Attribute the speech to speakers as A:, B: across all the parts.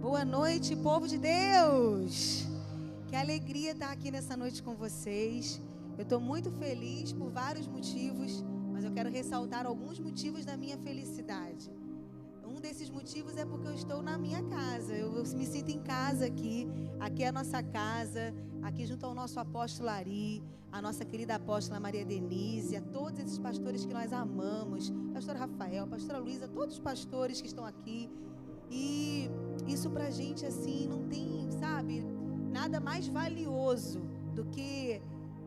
A: Boa noite, povo de Deus! Que alegria estar aqui nessa noite com vocês. Eu estou muito feliz por vários motivos, mas eu quero ressaltar alguns motivos da minha felicidade. Um desses motivos é porque eu estou na minha casa. Eu me sinto em casa aqui. Aqui é a nossa casa, aqui junto ao nosso apóstolo Ari, a nossa querida apóstola Maria Denise, a todos esses pastores que nós amamos, pastor Rafael, pastora Luísa, todos os pastores que estão aqui. E isso pra gente, assim, não tem, sabe, nada mais valioso do que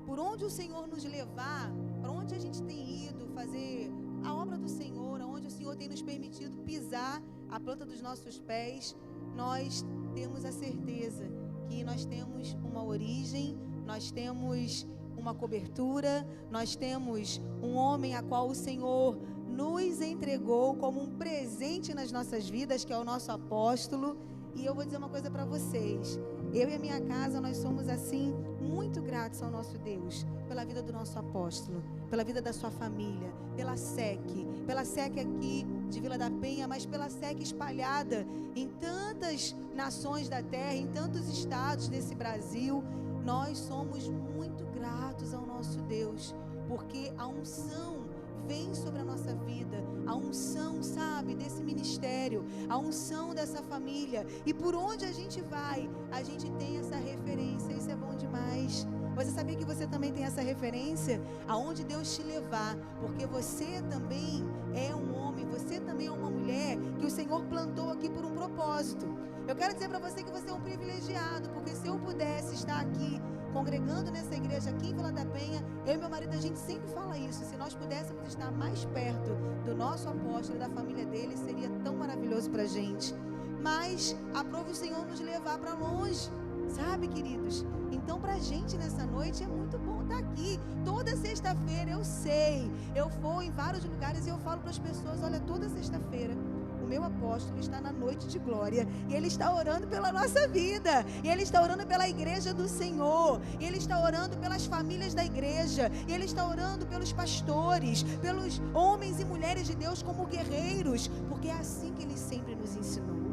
A: por onde o Senhor nos levar, para onde a gente tem ido fazer a obra do Senhor, aonde o Senhor tem nos permitido pisar a planta dos nossos pés. Nós temos a certeza que nós temos uma origem, nós temos uma cobertura, nós temos um homem a qual o Senhor nos entregou como um presente nas nossas vidas, que é o nosso apóstolo. E eu vou dizer uma coisa para vocês: eu e a minha casa, nós somos assim muito gratos ao nosso Deus pela vida do nosso apóstolo, pela vida da sua família, pela SEC aqui de Vila da Penha, mas pela SEC espalhada em tantas nações da terra, em tantos estados desse Brasil. Nós somos muito gratos ao nosso Deus, porque a unção vem sobre a nossa vida, a unção, sabe, desse ministério, a unção dessa família. E por onde a gente vai, a gente tem essa referência. Isso é bom demais. Você sabia que você também tem essa referência? Aonde Deus te levar, porque você também é um homem, você também é uma mulher que o Senhor plantou aqui por um propósito. Eu quero dizer para você que você é um privilegiado, porque se eu pudesse estar aqui congregando nessa igreja aqui em Vila da Penha, eu e meu marido, a gente sempre fala isso: se nós pudéssemos estar mais perto do nosso apóstolo e da família dele, seria tão maravilhoso pra gente. Mas aprove o Senhor nos levar para longe, sabe, queridos? Então pra gente nessa noite é muito bom estar aqui. Toda sexta-feira, eu sei, eu vou em vários lugares e eu falo para as pessoas: olha, toda sexta-feira o meu apóstolo está na noite de glória, e ele está orando pela nossa vida, e ele está orando pela igreja do Senhor, e ele está orando pelas famílias da igreja, e ele está orando pelos pastores, pelos homens e mulheres de Deus como guerreiros, porque é assim que ele sempre nos ensinou.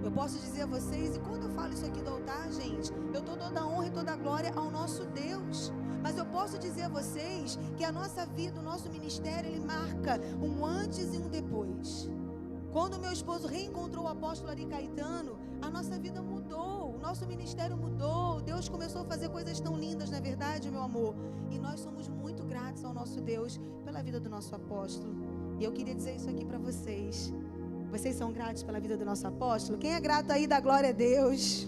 A: Eu posso dizer a vocês, e quando eu falo isso aqui do altar, gente, eu dou toda a honra e toda a glória ao nosso Deus. Mas eu posso dizer a vocês que a nossa vida, o nosso ministério, ele marca um antes e um depois. Quando meu esposo reencontrou o apóstolo Ari Caetano, a nossa vida mudou, o nosso ministério mudou. Deus começou a fazer coisas tão lindas, não é verdade, meu amor? E nós somos muito gratos ao nosso Deus pela vida do nosso apóstolo. E eu queria dizer isso aqui para vocês. Vocês são gratos pela vida do nosso apóstolo? Quem é grato aí, dá glória a Deus.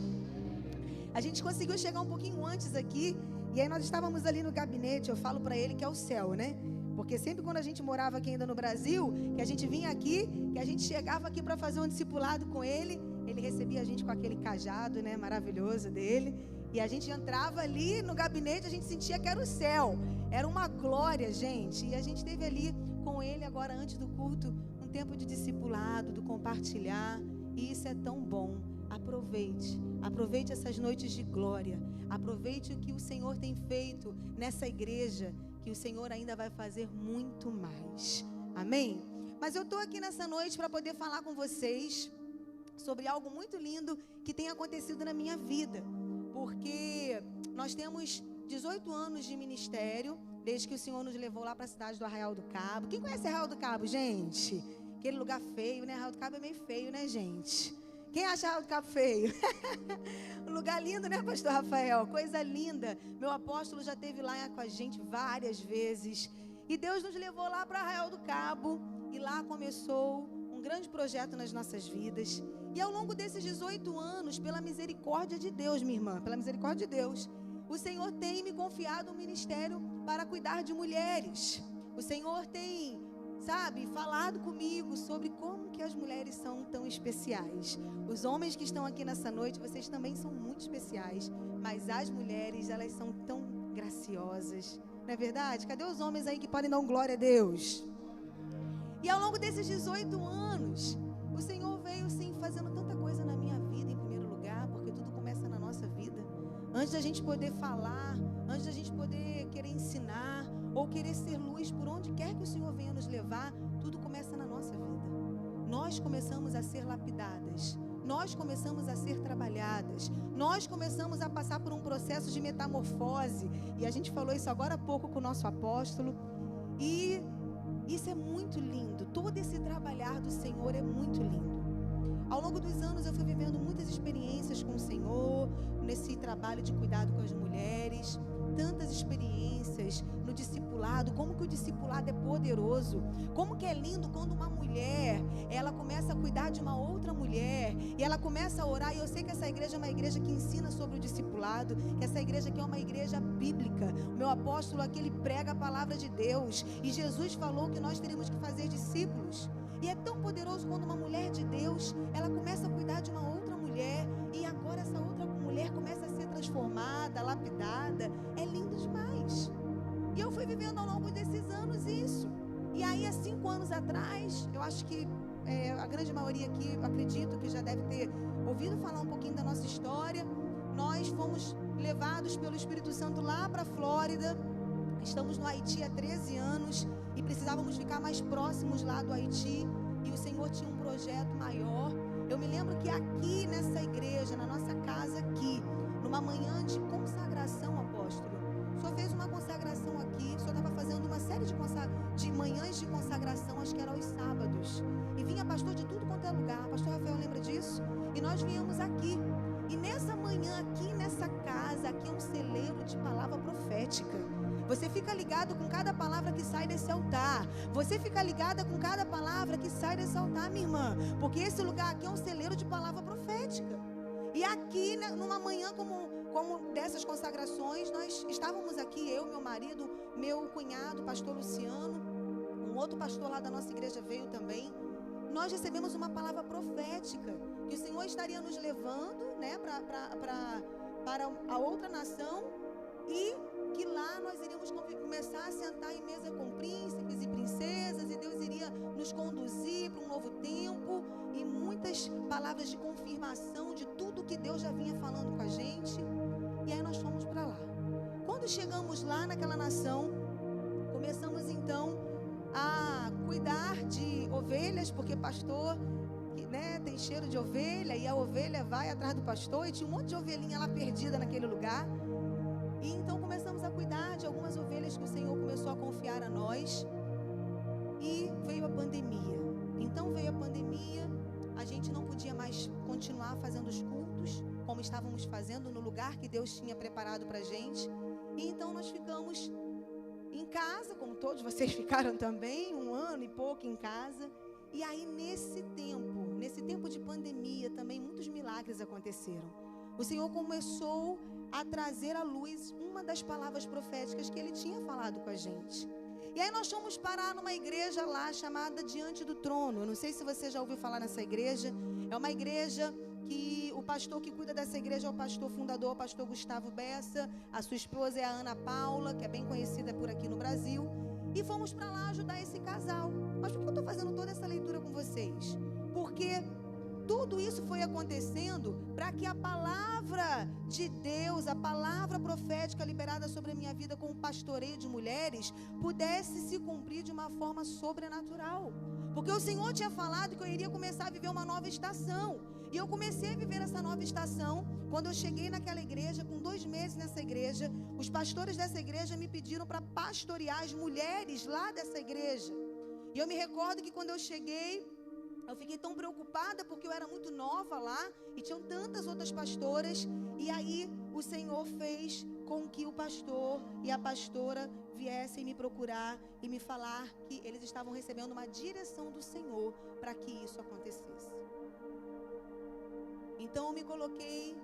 A: A gente conseguiu chegar um pouquinho antes aqui, e aí nós estávamos ali no gabinete. Eu falo para ele que é o céu, né? Porque sempre quando a gente morava aqui ainda no Brasil, que a gente vinha aqui, que a gente chegava aqui para fazer um discipulado com ele, ele recebia a gente com aquele cajado, né, maravilhoso dele. E a gente entrava ali no gabinete, a gente sentia que era o céu. Era uma glória, gente. E a gente esteve ali com ele agora, antes do culto, um tempo de discipulado, do compartilhar. E isso é tão bom. Aproveite essas noites de glória. Aproveite o que o Senhor tem feito nessa igreja, que o Senhor ainda vai fazer muito mais. Amém? Mas eu estou aqui nessa noite para poder falar com vocês sobre algo muito lindo que tem acontecido na minha vida. Porque nós temos 18 anos de ministério, desde que o Senhor nos levou lá para a cidade do Arraial do Cabo. Quem conhece Arraial do Cabo, gente? Aquele lugar feio, né? Arraial do Cabo é meio feio, né, gente? Quem acha Arraial do Cabo feio? Um lugar lindo, né, pastor Rafael? Coisa linda. Meu apóstolo já esteve lá com a gente várias vezes. E Deus nos levou lá para Arraial do Cabo. E lá começou um grande projeto nas nossas vidas. E ao longo desses 18 anos, pela misericórdia de Deus, minha irmã, pela misericórdia de Deus, o Senhor tem me confiado um ministério para cuidar de mulheres. O Senhor tem, sabe, falado comigo sobre como que as mulheres são tão especiais. Os homens que estão aqui nessa noite, vocês também são muito especiais. Mas as mulheres, elas são tão graciosas. Não é verdade? Cadê os homens aí que podem dar um glória a Deus? E ao longo desses 18 anos, o Senhor veio, sim, fazendo tanta coisa na minha vida, em primeiro lugar, porque tudo começa na nossa vida. Antes da gente poder falar, antes da gente poder querer ensinar, ou querer ser luz por onde quer que o Senhor venha nos levar, tudo começa na nossa vida. Nós começamos a ser lapidadas nós começamos a ser trabalhadas, nós começamos a passar por um processo de metamorfose, e a gente falou isso agora há pouco com o nosso apóstolo, e isso é muito lindo, todo esse trabalhar do Senhor é muito lindo. Ao longo dos anos eu fui vivendo muitas experiências com o Senhor, nesse trabalho de cuidado com as mulheres, tantas experiências no discipulado, como que o discipulado é poderoso, como que é lindo quando uma mulher, ela começa a cuidar de uma outra mulher, e ela começa a orar, e eu sei que essa igreja é uma igreja que ensina sobre o discipulado, que essa igreja aqui é uma igreja bíblica, o meu apóstolo aqui, ele prega a palavra de Deus, e Jesus falou que nós teríamos que fazer discípulos, e é tão poderoso quando uma mulher de Deus, ela começa a cuidar de uma outra mulher, e agora essa outra mulher começa a ser transformada, lapidada, é lindo demais. E eu fui vivendo ao longo desses anos isso. E aí, há 5 anos atrás, eu acho que a grande maioria aqui, eu acredito que já deve ter ouvido falar um pouquinho da nossa história. Nós fomos levados pelo Espírito Santo lá para a Flórida. Estamos no Haiti há 13 anos e precisávamos ficar mais próximos lá do Haiti. E o Senhor tinha um projeto maior. Eu me lembro que aqui nessa igreja, na nossa casa aqui, numa manhã de consagração, apóstolo, o senhor fez uma consagração aqui, o senhor estava fazendo uma série de manhãs de consagração, acho que era aos sábados, e vinha pastor de tudo quanto é lugar, pastor Rafael lembra disso? E nós viemos aqui, e nessa manhã aqui nessa casa, aqui é um celeiro de palavra profética. Você fica ligado com cada palavra que sai desse altar. Você fica ligada com cada palavra que sai desse altar, minha irmã. Porque esse lugar aqui é um celeiro de palavra profética. E aqui, numa manhã como dessas consagrações, nós estávamos aqui, eu, meu marido, meu cunhado, pastor Luciano, um outro pastor lá da nossa igreja veio também. Nós recebemos uma palavra profética, que o Senhor estaria nos levando, né, para a outra nação, e que lá nós iríamos começar a sentar em mesa com príncipes e princesas, e Deus iria nos conduzir para um novo tempo, e muitas palavras de confirmação de tudo que Deus já vinha falando com a gente. E aí nós fomos para lá. Quando chegamos lá naquela nação, começamos então a cuidar de ovelhas, porque pastor, né, tem cheiro de ovelha, e a ovelha vai atrás do pastor, e tinha um monte de ovelhinha lá perdida naquele lugar. E então começamos a cuidar de algumas ovelhas que o Senhor começou a confiar a nós. E veio a pandemia. Então veio a pandemia, a gente não podia mais continuar fazendo os cultos como estávamos fazendo no lugar que Deus tinha preparado para a gente. E então nós ficamos em casa, como todos vocês ficaram também, 1 ano e pouco em casa. E aí nesse tempo de pandemia também muitos milagres aconteceram. O Senhor começou a trazer à luz uma das palavras proféticas que Ele tinha falado com a gente. E aí nós fomos parar numa igreja lá chamada Diante do Trono. Eu não sei se você já ouviu falar nessa igreja. É uma igreja que o pastor que cuida dessa igreja é o pastor fundador, o pastor Gustavo Bessa. A sua esposa é a Ana Paula, que é bem conhecida por aqui no Brasil. E fomos para lá ajudar esse casal. Mas por que eu estou fazendo toda essa leitura com vocês? Porque tudo isso foi acontecendo para que a palavra de Deus, a palavra profética liberada sobre a minha vida com o pastoreio de mulheres, pudesse se cumprir de uma forma sobrenatural. Porque o Senhor tinha falado que eu iria começar a viver uma nova estação. E eu comecei a viver essa nova estação quando eu cheguei naquela igreja, com 2 meses nessa igreja. Os pastores dessa igreja me pediram para pastorear as mulheres lá dessa igreja. E eu me recordo que quando eu cheguei, eu fiquei tão preocupada porque eu era muito nova lá e tinham tantas outras pastoras. E aí o Senhor fez com que o pastor e a pastora viessem me procurar e me falar que eles estavam recebendo uma direção do Senhor para que isso acontecesse. Então eu me coloquei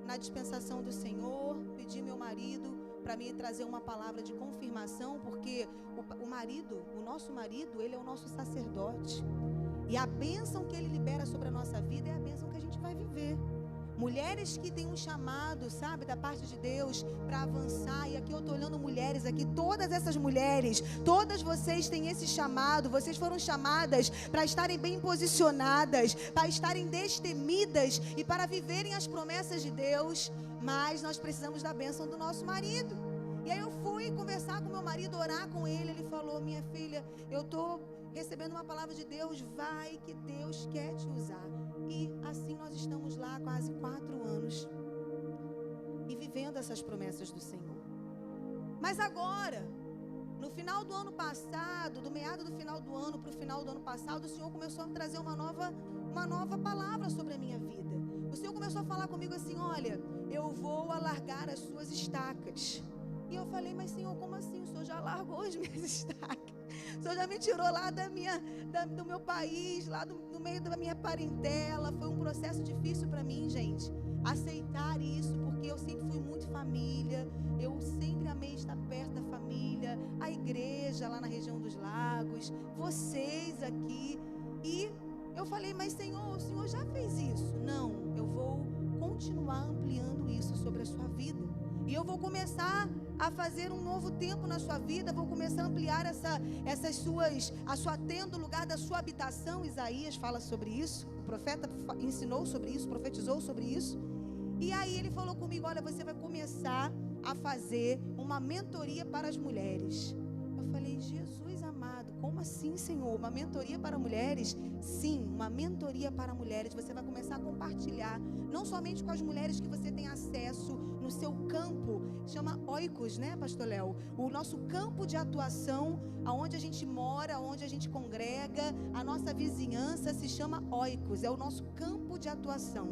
A: na dispensação do Senhor, pedi meu marido para me trazer uma palavra de confirmação, porque o nosso marido, ele é o nosso sacerdote. E a bênção que Ele libera sobre a nossa vida é a bênção que a gente vai viver. Mulheres que têm um chamado, sabe, da parte de Deus para avançar. E aqui eu estou olhando mulheres aqui, todas essas mulheres, todas vocês têm esse chamado. Vocês foram chamadas para estarem bem posicionadas, para estarem destemidas e para viverem as promessas de Deus. Mas nós precisamos da bênção do nosso marido. E aí eu fui conversar com meu marido, orar com ele. Ele falou: minha filha, eu estou recebendo uma palavra de Deus, vai que Deus quer te usar. E assim nós estamos lá há quase 4 anos e vivendo essas promessas do Senhor. Mas agora, no final do ano passado, do meado do final do ano para o final do ano passado, o Senhor começou a me trazer uma nova palavra sobre a minha vida. O Senhor começou a falar comigo assim: olha, eu vou alargar as suas estacas. E eu falei: mas Senhor, como assim? O Senhor já alargou as minhas estacas. O Senhor já me tirou lá do meu país, lá do meio da minha parentela. Foi um processo difícil para mim, gente, aceitar isso, porque eu sempre fui muito família. Eu sempre amei estar perto da família, a igreja lá na região dos lagos, vocês aqui. E eu falei: mas Senhor, o Senhor já fez isso? Não, eu vou continuar ampliando isso sobre a sua vida. E eu vou começar a fazer um novo tempo na sua vida. Vou começar a ampliar a sua tenda, o lugar da sua habitação. Isaías fala sobre isso. O profeta ensinou sobre isso, profetizou sobre isso. E aí ele falou comigo: olha, você vai começar a fazer uma mentoria para as mulheres. Eu falei: Jesus amado, como assim, Senhor? Uma mentoria para mulheres? Sim, uma mentoria para mulheres. Você vai começar a compartilhar, não somente com as mulheres que você tem acesso no seu campo, chama Oikos, né, Pastor Léo? O nosso campo de atuação, aonde a gente mora, onde a gente congrega, a nossa vizinhança se chama Oikos, é o nosso campo de atuação.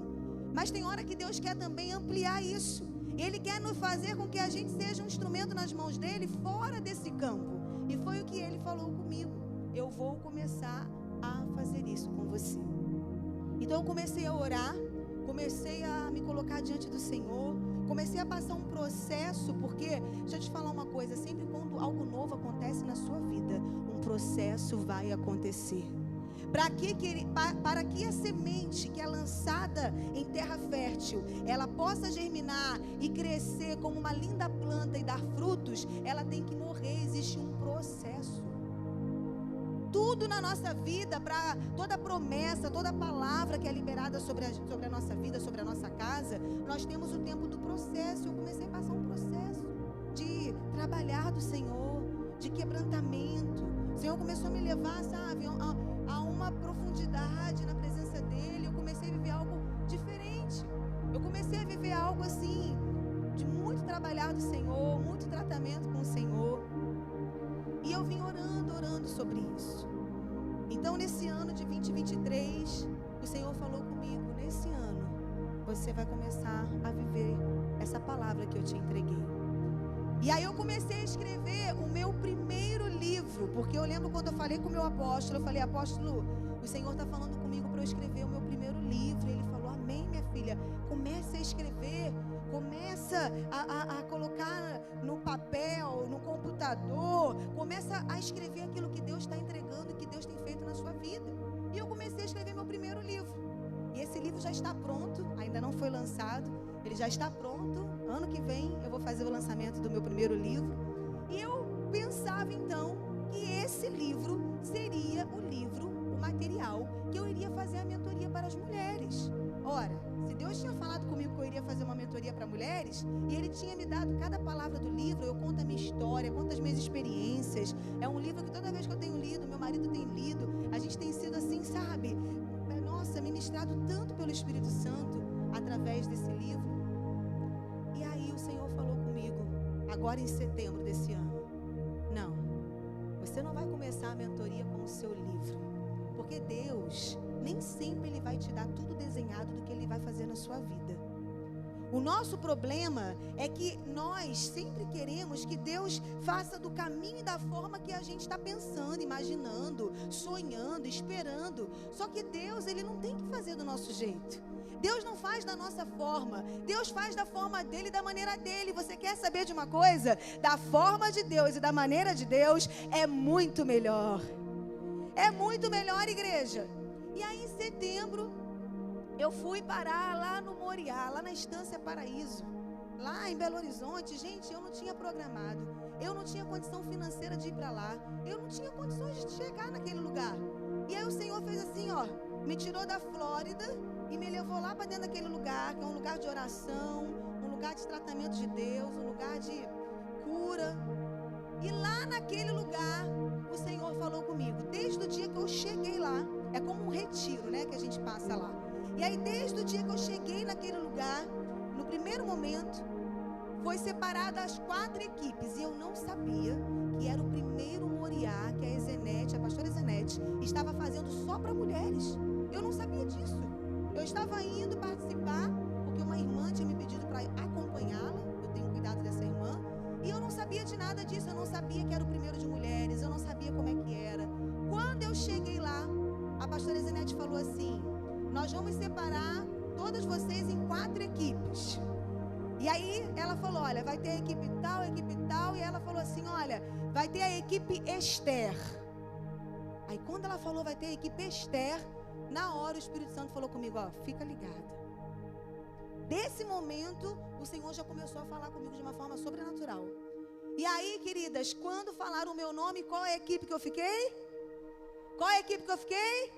A: Mas tem hora que Deus quer também ampliar isso. Ele quer nos fazer com que a gente seja um instrumento nas mãos dele fora desse campo. E foi o que ele falou comigo: eu vou começar a fazer isso com você. Então eu comecei a orar, comecei a me colocar diante do Senhor, comecei a passar um processo, porque, deixa eu te falar uma coisa, sempre quando algo novo acontece na sua vida, um processo vai acontecer. Para que a semente que é lançada em terra fértil, ela possa germinar e crescer como uma linda planta e dar frutos, ela tem que morrer. Existe um processo. Tudo na nossa vida, para toda promessa, toda palavra que é liberada sobre a nossa vida, sobre a nossa casa, nós temos o tempo do processo. Eu comecei a passar um processo de trabalhar do Senhor, de quebrantamento. O Senhor começou a me levar, sabe, a uma profundidade na presença dEle. Eu comecei a viver algo diferente. Eu comecei a viver algo assim, de muito trabalhar do Senhor, muito tratamento com o Senhor. E eu vim orando sobre isso. Então, nesse ano de 2023, o Senhor falou comigo: nesse ano, você vai começar a viver essa palavra que eu te entreguei. E aí eu comecei a escrever o meu primeiro livro, porque eu lembro quando eu falei com o meu apóstolo, eu falei: apóstolo, o Senhor está falando comigo para eu escrever o meu primeiro livro. E ele falou: amém, minha filha, comece a escrever, começa a colocar no papel, no computador, começa a escrever aquilo que Deus está entregando e que Deus tem feito na sua vida. E eu comecei a escrever meu primeiro livro. E esse livro já está pronto, ainda não foi lançado, ele já está pronto. Ano que vem eu vou fazer o lançamento do meu primeiro livro. E eu pensava então que esse livro seria o material que eu iria fazer a mentoria para as mulheres. Ora, se Deus tinha falado comigo que eu iria fazer uma mentoria para mulheres, e Ele tinha me dado cada palavra do livro, eu conto a minha história, conto as minhas experiências. É um livro que toda vez que eu tenho lido, meu marido tem lido, a gente tem sido assim, sabe, nossa, ministrado tanto pelo Espírito Santo através desse livro. E aí o Senhor falou comigo, agora em setembro desse ano: não, você não vai começar a mentoria com o seu livro, porque Deus nem sempre Ele vai te dar tudo desenhado do que Ele vai fazer na sua vida. O nosso problema é que nós sempre queremos que Deus faça do caminho e da forma que a gente está pensando, imaginando, sonhando, esperando. Só que Deus, Ele não tem que fazer do nosso jeito. Deus não faz da nossa forma. Deus faz da forma dEle, da maneira dEle. Você quer saber de uma coisa? Da forma de Deus e da maneira de Deus é muito melhor. É muito melhor, igreja. E aí em setembro eu fui parar lá no Moriá, lá na Estância Paraíso, lá em Belo Horizonte. Gente, eu não tinha programado, eu não tinha condição financeira de ir para lá, eu não tinha condições de chegar naquele lugar. E aí o Senhor fez assim, ó, me tirou da Flórida e me levou lá para dentro daquele lugar, que é um lugar de oração, um lugar de tratamento de Deus, um lugar de cura. E lá naquele lugar, o Senhor falou comigo, desde o dia que eu cheguei lá. É como um retiro, né, que a gente passa lá. E aí, desde o dia que eu cheguei naquele lugar, no primeiro momento, foi separada as 4 equipes. E eu não sabia que era o primeiro Moriá que a Ezenete, a pastora Ezenete, estava fazendo só para mulheres. Eu não sabia disso. Eu estava indo participar, porque uma irmã tinha me pedido para acompanhá-la. Eu tenho cuidado dessa irmã. E eu não sabia de nada disso. Eu não sabia que era o primeiro de mulheres. Eu não sabia como é que era. Quando eu cheguei lá, a pastora Ezenete falou assim: nós vamos separar todas vocês em 4 equipes. E aí ela falou: olha, vai ter a equipe tal, e ela falou assim: olha, vai ter a equipe Esther. Aí quando ela falou vai ter a equipe Esther, na hora o Espírito Santo falou comigo: ó, fica ligada. Desse momento, o Senhor já começou a falar comigo de uma forma sobrenatural. E aí, queridas, quando falaram o meu nome, qual é a equipe que eu fiquei? Qual é a equipe que eu fiquei?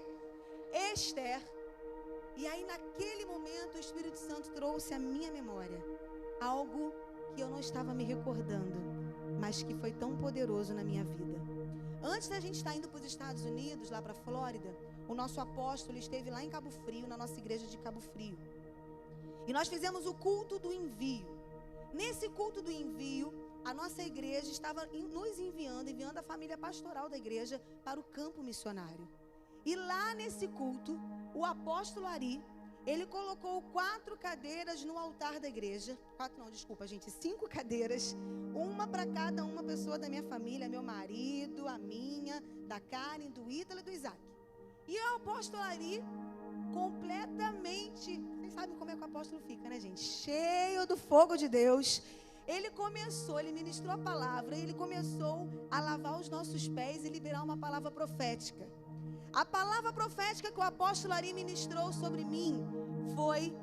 A: Esther. E aí, naquele momento, o Espírito Santo trouxe à minha memória algo que eu não estava me recordando, mas que foi tão poderoso na minha vida. Antes da gente estar indo para os Estados Unidos, lá para a Flórida, o nosso apóstolo esteve lá em Cabo Frio, na nossa igreja de Cabo Frio. E nós fizemos o culto do envio. Nesse culto do envio, a nossa igreja estava nos enviando a família pastoral da igreja para o campo missionário. E lá nesse culto, o apóstolo Ari, ele colocou 4 cadeiras no altar da igreja. 5 cadeiras. Uma para cada uma pessoa da minha família, meu marido, a minha, da Karen, do Ítalo e do Isaac. E o apóstolo Ari, completamente, vocês sabem como é que o apóstolo fica, né, gente? Cheio do fogo de Deus. Ele ministrou a palavra, ele começou a lavar os nossos pés e liberar uma palavra profética. A palavra profética que o apóstolo Ari ministrou sobre mim foi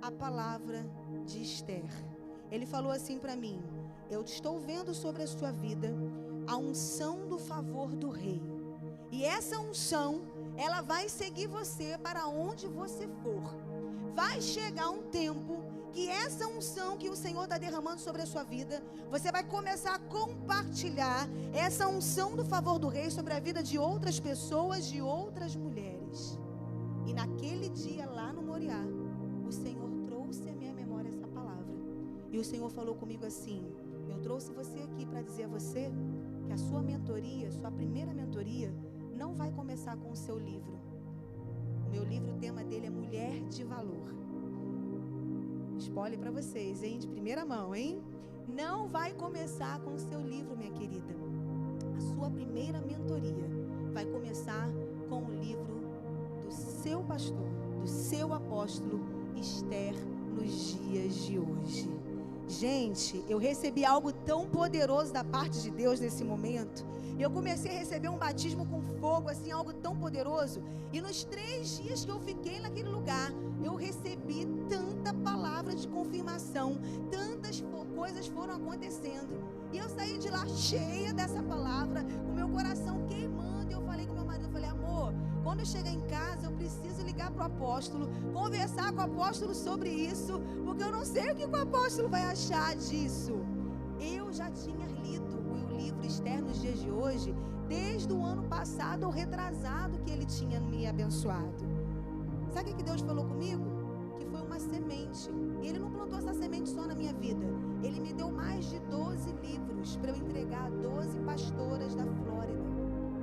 A: a palavra de Esther. Ele falou assim para mim: eu estou vendo sobre a sua vida a unção do favor do rei. E essa unção, ela vai seguir você para onde você for. Vai chegar um tempo que essa unção que o Senhor está derramando sobre a sua vida, você vai começar a compartilhar essa unção do favor do rei sobre a vida de outras pessoas, de outras mulheres. E naquele dia lá no Moriá, o Senhor trouxe à minha memória essa palavra. E o Senhor falou comigo assim: eu trouxe você aqui para dizer a você que a sua mentoria, sua primeira mentoria, não vai começar com o seu livro. O meu livro, o tema dele é Mulher de Valor. Spoiler para vocês, hein? De primeira mão, hein? Não vai começar com o seu livro, minha querida. A sua primeira mentoria vai começar com o livro do seu pastor, do seu apóstolo Esther, nos dias de hoje. Gente, eu recebi algo tão poderoso da parte de Deus nesse momento. Eu comecei a receber um batismo com fogo, assim, algo tão poderoso. E nos 3 dias que eu fiquei naquele lugar, eu recebi tanta palavra de confirmação, tantas coisas foram acontecendo. E eu saí de lá cheia dessa palavra, com meu coração queimando. E eu falei com meu marido, eu falei: amor, quando eu chegar em casa, eu preciso ligar para o apóstolo, conversar com o apóstolo sobre isso, porque eu não sei o que o apóstolo vai achar disso. Eu já tinha lido o livro Esther nos dias de hoje, desde o ano passado ou retrasado, que ele tinha me abençoado. Sabe o que Deus falou comigo? Que foi uma semente. E Ele não plantou essa semente só na minha vida. Ele me deu mais de 12 livros para eu entregar a 12 pastoras da Flórida.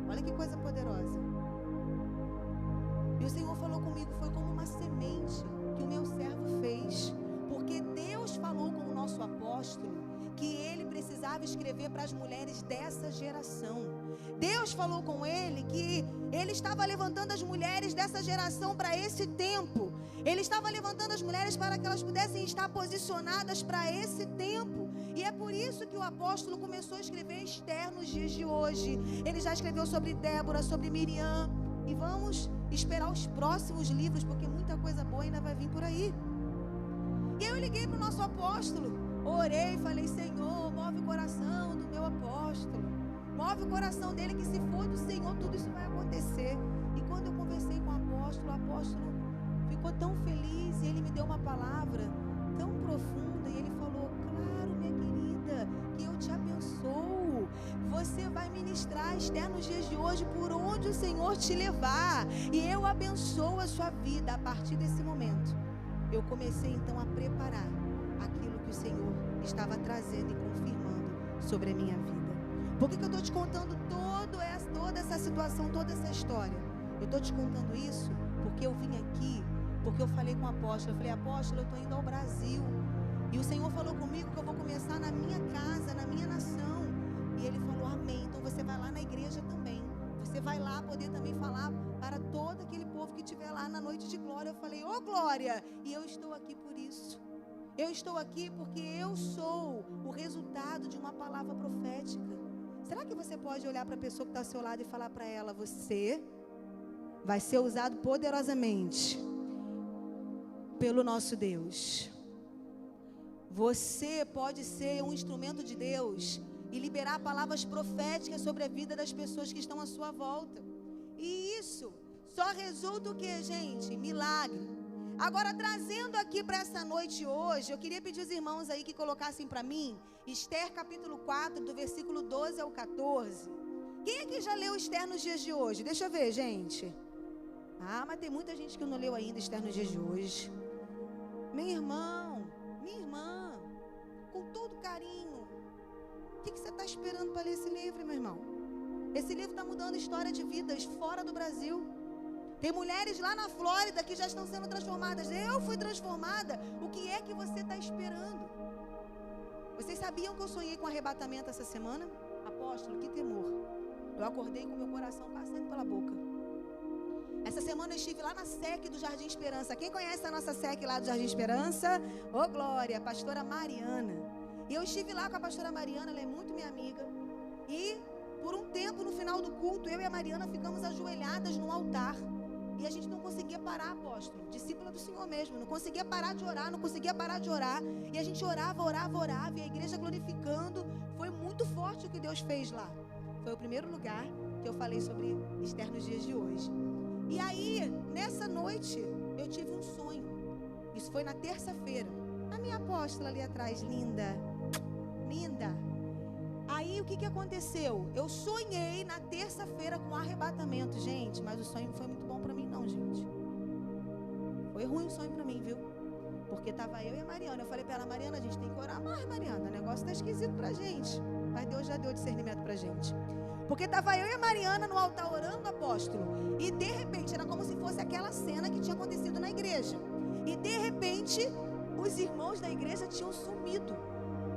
A: Olha que coisa poderosa. E o Senhor falou comigo, foi como uma semente que o meu servo fez. Porque Deus falou com o nosso apóstolo que ele precisava escrever para as mulheres dessa geração. Deus falou com ele que ele estava levantando as mulheres dessa geração para esse tempo. Ele estava levantando as mulheres para que elas pudessem estar posicionadas para esse tempo. E é por isso que o apóstolo começou a escrever Esther nos dias de hoje. Ele já escreveu sobre Débora, sobre Miriam. E vamos esperar os próximos livros, porque muita coisa boa ainda vai vir por aí. E eu liguei para o nosso apóstolo, orei e falei: Senhor, move o coração do meu apóstolo. Move o coração dele, que se for do Senhor, tudo isso vai acontecer. E quando eu conversei com o apóstolo ficou tão feliz e ele me deu uma palavra tão profunda. E ele falou: claro, minha querida, que eu te abençoo. Você vai ministrar, Esther, nos dias de hoje, por onde o Senhor te levar. E eu abençoo a sua vida. A partir desse momento, eu comecei então a preparar aquilo que o Senhor estava trazendo e confirmando sobre a minha vida. Por que eu estou te contando toda essa situação, toda essa história? Eu estou te contando isso porque eu vim aqui, porque eu falei com o apóstolo. Eu falei: apóstolo, eu estou indo ao Brasil. E o Senhor falou comigo que eu vou começar na minha casa, na minha nação. E ele falou: amém. Então você vai lá na igreja também. Você vai lá poder também falar para todo aquele povo que estiver lá na noite de glória. Eu falei: ô glória! E eu estou aqui por isso. Eu estou aqui porque eu sou o resultado de uma palavra profética. Será que você pode olhar para a pessoa que está ao seu lado e falar para ela: você vai ser usado poderosamente pelo nosso Deus. Você pode ser um instrumento de Deus e liberar palavras proféticas sobre a vida das pessoas que estão à sua volta. E isso só resulta o que, gente? Milagre. Agora, trazendo aqui para essa noite hoje, eu queria pedir os irmãos aí que colocassem para mim Esther capítulo 4, do versículo 12 ao 14. Quem aqui já leu Esther nos dias de hoje? Deixa eu ver, gente. Ah, mas tem muita gente que não leu ainda Esther nos dias de hoje. Meu irmão, minha irmã, com todo carinho, o que você está esperando para ler esse livro, meu irmão? Esse livro está mudando história de vidas fora do Brasil. Tem mulheres lá na Flórida que já estão sendo transformadas. Eu fui transformada. O que é que você está esperando? Vocês sabiam que eu sonhei com arrebatamento essa semana? Apóstolo, que temor. Eu acordei com meu coração quase saindo pela boca. Essa semana eu estive lá na SEC do Jardim Esperança. Quem conhece a nossa SEC lá do Jardim Esperança? Ô glória, a pastora Mariana. E eu estive lá com a pastora Mariana, ela é muito minha amiga. E por um tempo, no final do culto, eu e a Mariana ficamos ajoelhadas no altar. E a gente não conseguia parar, apóstolo, discípula do Senhor mesmo, não conseguia parar de orar, não conseguia parar de orar. E a gente orava, e a igreja glorificando. Foi muito forte o que Deus fez lá. Foi o primeiro lugar que eu falei sobre Esther nos dias de hoje. E aí, nessa noite, eu tive um sonho. Isso foi na terça-feira. A minha apóstola ali atrás, linda, linda. Aí, o que aconteceu? Eu sonhei na terça-feira com arrebatamento, gente. Mas o sonho não foi muito bom pra mim, não, gente. Foi ruim o sonho pra mim, viu? Porque tava eu e a Mariana. Eu falei pra ela: Mariana, a gente tem que orar mais, Mariana. O negócio tá esquisito pra gente. Mas Deus já deu discernimento pra gente. Porque estava eu e a Mariana no altar orando, apóstolo. E de repente, era como se fosse aquela cena que tinha acontecido na igreja. E de repente, os irmãos da igreja tinham sumido.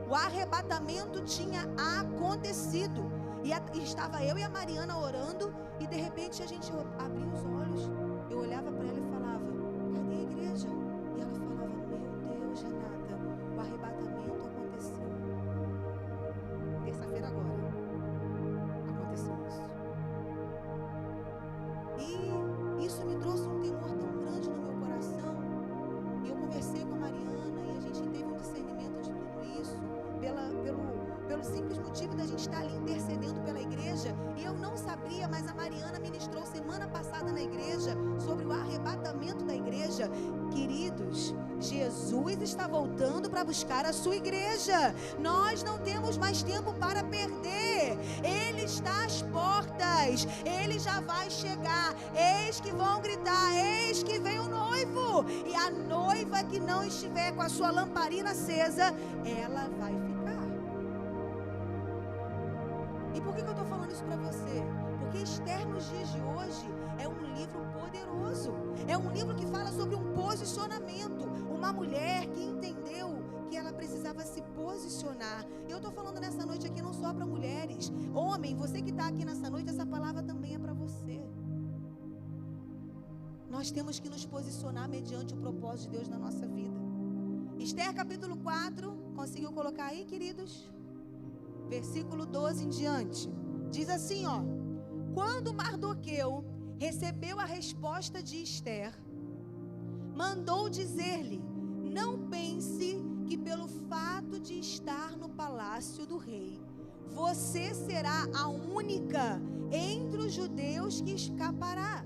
A: O arrebatamento tinha acontecido. E estava eu e a Mariana orando. E de repente a gente abria os olhos. Eu olhava para ela e falava: cadê a igreja? E ela falava: meu Deus, Renata, o arrebatamento aconteceu. Terça-feira agora. E isso me trouxe um temor tão grande no meu coração. E eu conversei com a Mariana e a gente teve um discernimento de tudo isso, pelo simples motivo da gente estar ali intercedendo pela igreja. E eu não sabia, mas a Mariana ministrou semana passada na igreja sobre o arrebatamento da igreja. Queridos, Jesus está voltando para buscar a sua igreja. Nós não temos mais tempo para perder. Ele está às portas. Ele já vai chegar. Eis que vão gritar: eis que vem o noivo. E a noiva que não estiver com a sua lamparina acesa, ela vai ficar. E por que eu estou falando isso para você? Porque Esther nos dias de hoje é um livro poderoso. É um livro que fala sobre um posicionamento. Uma mulher que entendeu que ela precisava se posicionar. Eu estou falando nessa noite aqui não só para mulheres. Homem, você que está aqui nessa noite, essa palavra também é para você. Nós temos que nos posicionar mediante o propósito de Deus na nossa vida. Esther capítulo 4, conseguiu colocar aí, queridos? Versículo 12 em diante. Diz assim, ó: quando Mardoqueu recebeu a resposta de Esther, mandou dizer-lhe: não pense que pelo fato de estar no palácio do rei, você será a única entre os judeus que escapará.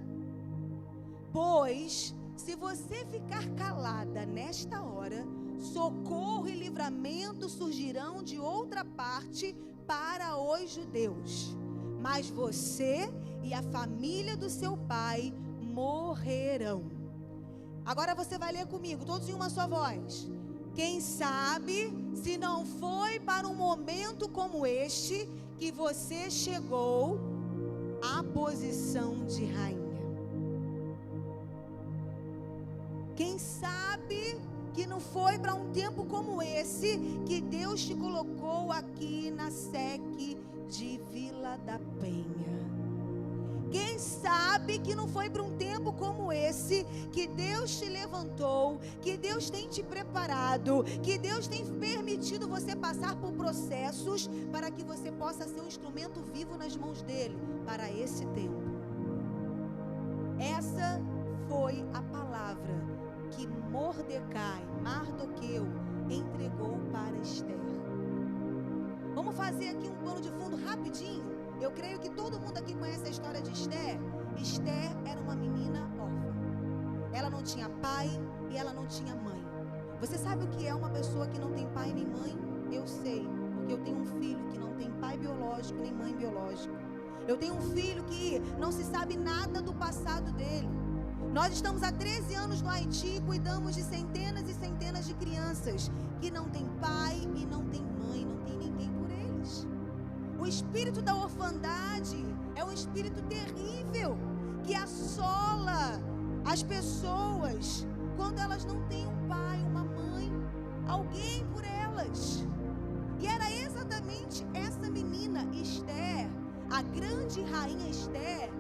A: Pois, se você ficar calada nesta hora, socorro e livramento surgirão de outra parte para os judeus, mas você e a família do seu pai morrerão. Agora você vai ler comigo, todos em uma só voz. Quem sabe se não foi para um momento como este que você chegou à posição de rainha? Quem sabe que não foi para um tempo como esse que Deus te colocou aqui na SEC de Vila da Penha? Quem sabe que não foi para um tempo como esse que Deus te levantou, que Deus tem te preparado, que Deus tem permitido você passar por processos para que você possa ser um instrumento vivo nas mãos dele para esse tempo? Essa foi a palavra que Mardoqueu entregou para Esther. Vamos fazer aqui um pano de fundo rapidinho. Eu creio que todo mundo aqui conhece a história de Esther. Esther era uma menina órfã. Ela não tinha pai e ela não tinha mãe. Você sabe o que é uma pessoa que não tem pai nem mãe? Eu sei, porque eu tenho um filho que não tem pai biológico nem mãe biológica. Eu tenho um filho que não se sabe nada do passado dele. Nós estamos há 13 anos no Haiti e cuidamos de centenas e centenas de crianças que não têm pai e não têm mãe, não tem ninguém por eles. O espírito da orfandade é um espírito terrível que assola as pessoas quando elas não têm um pai, uma mãe, alguém por elas. E era exatamente essa menina, Esther, a grande rainha Esther.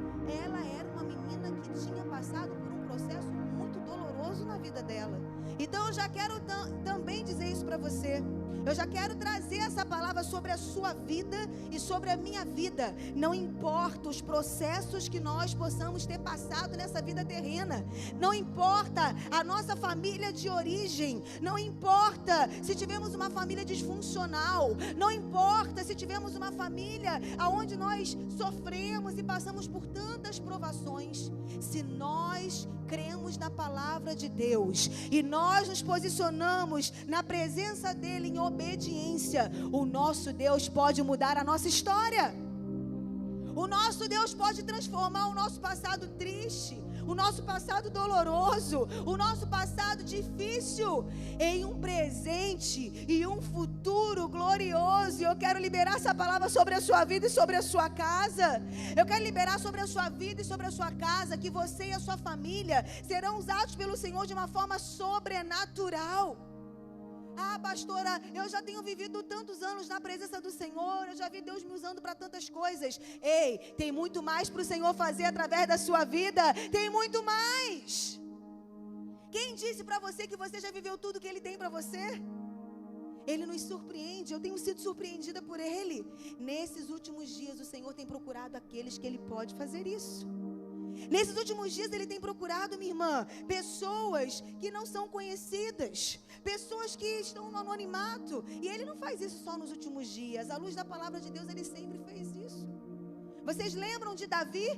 A: Ela era uma menina que tinha passado por um processo muito doloroso na vida dela. Então eu já quero também dizer isso para você. Eu já quero trazer essa palavra sobre a sua vida e sobre a minha vida. Não importa os processos que nós possamos ter passado nessa vida terrena. Não importa a nossa família de origem. Não importa se tivemos uma família disfuncional. Não importa se tivemos uma família onde nós sofremos e passamos por tantas provações. Se nós cremos na palavra de Deus e nós nos posicionamos na presença dele em obediência, o nosso Deus pode mudar a nossa história. O nosso Deus pode transformar o nosso passado triste, o nosso passado doloroso, o nosso passado difícil em um presente e um futuro glorioso. E eu quero liberar essa palavra sobre a sua vida e sobre a sua casa. Eu quero liberar sobre a sua vida e sobre a sua casa que você e a sua família serão usados pelo Senhor de uma forma sobrenatural. Ah, pastora, eu já tenho vivido tantos anos na presença do Senhor, eu já vi Deus me usando para tantas coisas. Ei, tem muito mais para o Senhor fazer através da sua vida, tem muito mais. Quem disse para você que você já viveu tudo que Ele tem para você? Ele nos surpreende, eu tenho sido surpreendida por Ele. Nesses últimos dias o Senhor tem procurado aqueles que Ele pode fazer isso. Nesses últimos dias Ele tem procurado, minha irmã, pessoas que não são conhecidas, pessoas que estão no anonimato. E Ele não faz isso só nos últimos dias. À luz da palavra de Deus, Ele sempre fez isso. Vocês lembram de Davi?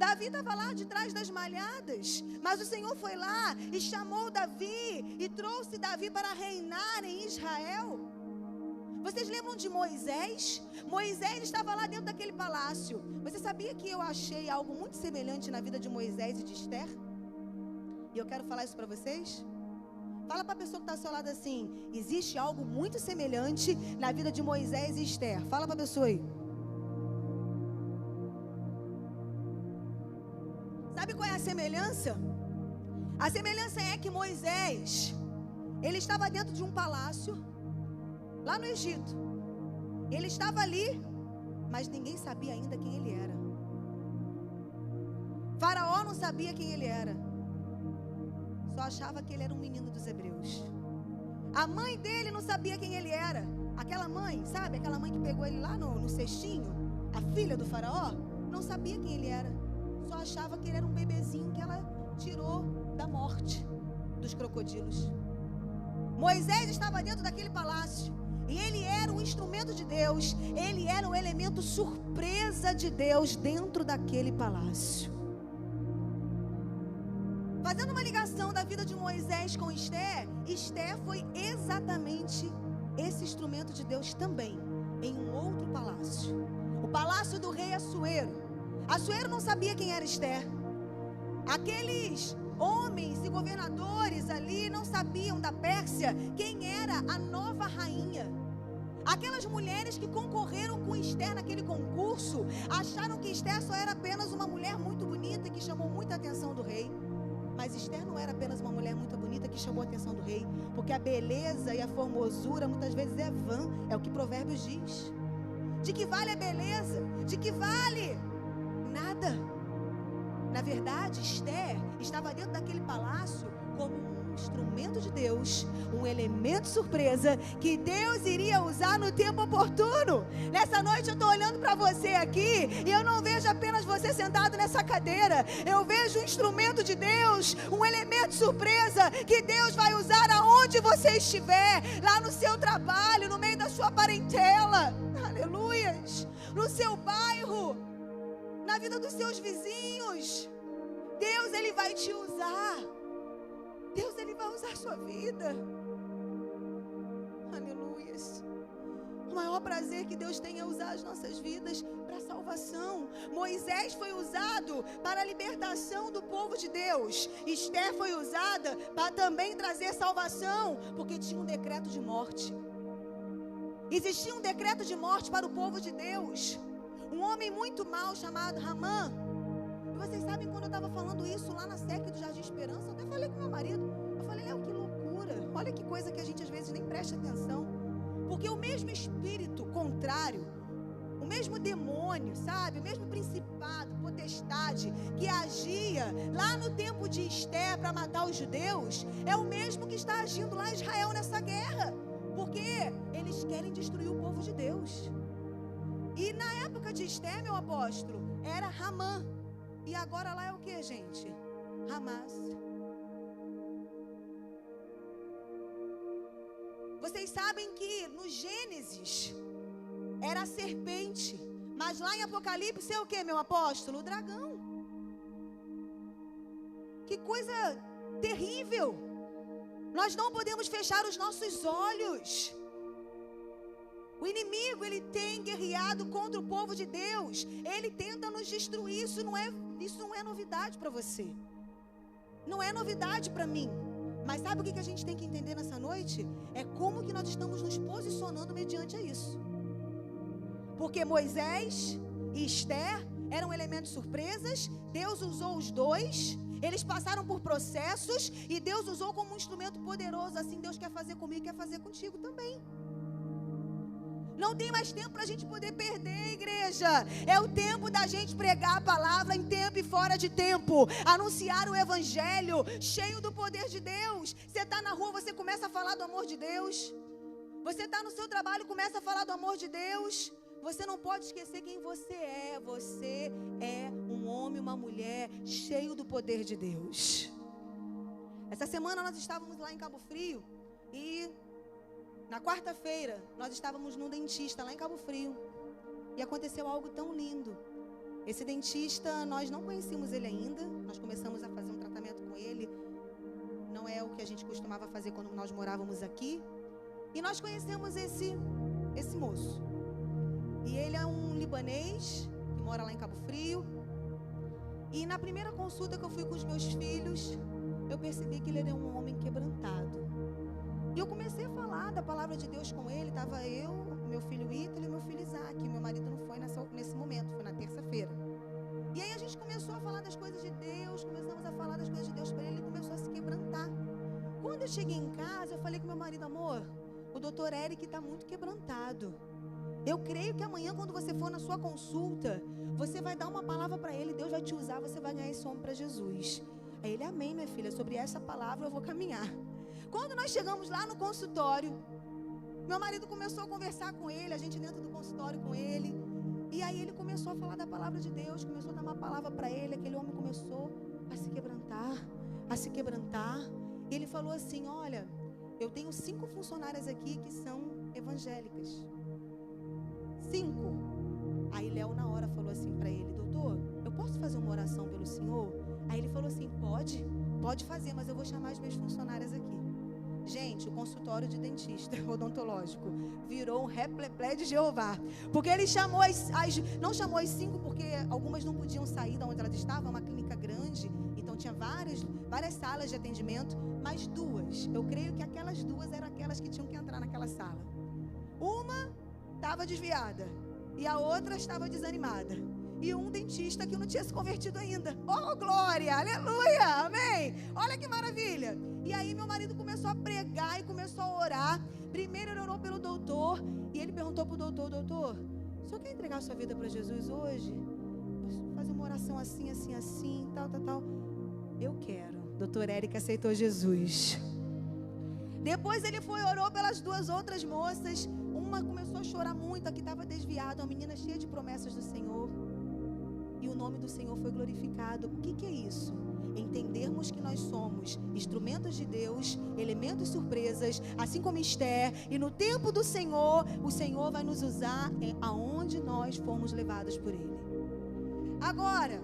A: Davi estava lá de trás das malhadas, mas o Senhor foi lá e chamou Davi e trouxe Davi para reinar em Israel. Vocês lembram de Moisés? Moisés estava lá dentro daquele palácio. Você sabia que eu achei algo muito semelhante na vida de Moisés e de Esther? E eu quero falar isso para vocês. Fala para a pessoa que está ao seu lado assim: existe algo muito semelhante na vida de Moisés e Esther. Fala para a pessoa aí. Sabe qual é a semelhança? A semelhança é que Moisés, ele estava dentro de um palácio lá no Egito. Ele estava ali, mas ninguém sabia ainda quem ele era. Faraó não sabia quem ele era. Só achava que ele era um menino dos hebreus. A mãe dele não sabia quem ele era. Aquela mãe, sabe? Aquela mãe que pegou ele lá no cestinho, a filha do faraó, não sabia quem ele era. Só achava que ele era um bebezinho que ela tirou da morte dos crocodilos. Moisés estava dentro daquele palácio. E ele era um instrumento de Deus. Ele era um elemento surpresa de Deus dentro daquele palácio. Fazendo uma ligação da vida de Moisés com Esther, Esther foi exatamente esse instrumento de Deus também, em um outro palácio. O palácio do rei Assuero. Assuero não sabia quem era Esther. Aqueles homens e governadores ali não sabiam da Pérsia quem era a nova rainha. Aquelas mulheres que concorreram com Esther naquele concurso acharam que Esther só era apenas uma mulher muito bonita que chamou muita atenção do rei. Mas Esther não era apenas uma mulher muito bonita que chamou a atenção do rei, porque a beleza e a formosura muitas vezes é vã, é o que Provérbios diz. De que vale a beleza? De que vale? Nada. Na verdade, Esther estava dentro daquele palácio como um instrumento de Deus, um elemento surpresa que Deus iria usar no tempo oportuno. Nessa noite eu estou olhando para você aqui e eu não vejo apenas você sentado nessa cadeira. Eu vejo um instrumento de Deus, um elemento surpresa que Deus vai usar aonde você estiver, lá no seu trabalho, no meio da sua parentela, aleluias, no seu bairro, na vida dos seus vizinhos. Deus, Ele vai te usar. Deus, Ele vai usar a sua vida. Aleluias. O maior prazer que Deus tem é usar as nossas vidas para salvação. Moisés foi usado para a libertação do povo de Deus. Esther foi usada para também trazer salvação, porque tinha um decreto de morte. Existia um decreto de morte para o povo de Deus. Um homem muito mau chamado Ramã. E vocês sabem, quando eu estava falando isso lá na SEC do Jardim Esperança, eu até falei com meu marido. Eu falei, Léo, que loucura. Olha que coisa que a gente às vezes nem presta atenção. Porque o mesmo espírito contrário, o mesmo demônio, sabe? O mesmo principado, potestade, que agia lá no tempo de Esther para matar os judeus, é o mesmo que está agindo lá em Israel nessa guerra. Porque eles querem destruir o povo de Deus. E na época de Esther, meu apóstolo, era Ramã. E agora lá é o que, gente? Hamas. Vocês sabem que no Gênesis era a serpente. Mas lá em Apocalipse é o que, meu apóstolo? O dragão. Que coisa terrível. Nós não podemos fechar os nossos olhos. O inimigo, ele tem guerreado contra o povo de Deus. Ele tenta nos destruir. Isso não é novidade para você. Não é novidade para mim. Mas sabe o que a gente tem que entender nessa noite? É como que nós estamos nos posicionando mediante a isso. Porque Moisés e Esther eram elementos surpresas. Deus usou os dois. Eles passaram por processos. E Deus usou como um instrumento poderoso. Assim Deus quer fazer comigo e quer fazer contigo também. Não tem mais tempo para a gente poder perder, igreja. É o tempo da gente pregar a palavra em tempo e fora de tempo. Anunciar o evangelho cheio do poder de Deus. Você está na rua, você começa a falar do amor de Deus. Você está no seu trabalho, começa a falar do amor de Deus. Você não pode esquecer quem você é. Você é um homem, uma mulher cheio do poder de Deus. Essa semana nós estávamos lá em Cabo Frio e na quarta-feira, nós estávamos num dentista lá em Cabo Frio. E aconteceu algo tão lindo. Esse dentista, nós não conhecíamos ele ainda. Nós começamos a fazer um tratamento com ele. Não é o que a gente costumava fazer quando nós morávamos aqui. E nós conhecemos esse moço. E ele é um libanês que mora lá em Cabo Frio. E na primeira consulta que eu fui com os meus filhos, eu percebi que ele era um homem quebrantado. E eu comecei a falar da palavra de Deus com ele. Estava eu, meu filho Ítalo e meu filho Isaac. Meu marido não foi nesse momento, foi na terça-feira. E aí a gente começou a falar das coisas de Deus. Começamos a falar das coisas de Deus para ele. Ele começou a se quebrantar. Quando eu cheguei em casa, eu falei com meu marido, amor, o doutor Eric está muito quebrantado. Eu creio que amanhã, quando você for na sua consulta, você vai dar uma palavra para ele. Deus vai te usar, você vai ganhar esse homem para Jesus. Aí ele, amém, minha filha, sobre essa palavra eu vou caminhar. Quando nós chegamos lá no consultório, meu marido começou a conversar com ele, a gente dentro do consultório com ele. E aí ele começou a falar da palavra de Deus, começou a dar uma palavra para ele. Aquele homem começou a se quebrantar. E ele falou assim, olha, eu tenho 5 funcionárias aqui que são evangélicas. 5. Aí Léo na hora falou assim para ele, doutor, eu posso fazer uma oração pelo senhor? Aí ele falou assim, pode. pode fazer, mas eu vou chamar as minhas funcionárias aqui. Gente, o consultório de dentista odontológico virou um repleplé de Jeová. Porque ele chamou não chamou as 5 porque algumas não podiam sair de onde elas estavam, uma clínica grande, então tinha várias salas de atendimento, mas 2, eu creio que aquelas 2 eram aquelas que tinham que entrar naquela sala. Uma estava desviada e a outra estava desanimada. E um dentista que não tinha se convertido ainda. Oh, glória, aleluia, amém. Olha que maravilha. E aí meu marido começou a pregar e começou a orar. Primeiro ele orou pelo doutor e ele perguntou para o doutor: doutor, o senhor quer entregar a sua vida para Jesus hoje? Fazer uma oração assim, assim, assim, tal. Eu quero. Doutor Érica aceitou Jesus. Depois ele foi e orou pelas 2 outras moças. Uma começou a chorar muito, a que estava desviada, uma menina cheia de promessas do Senhor. E o nome do Senhor foi glorificado. O que é isso? Entendermos que nós somos instrumentos de Deus, elementos surpresas, assim como Esther. E no tempo do Senhor, o Senhor vai nos usar aonde nós fomos levados por Ele. Agora,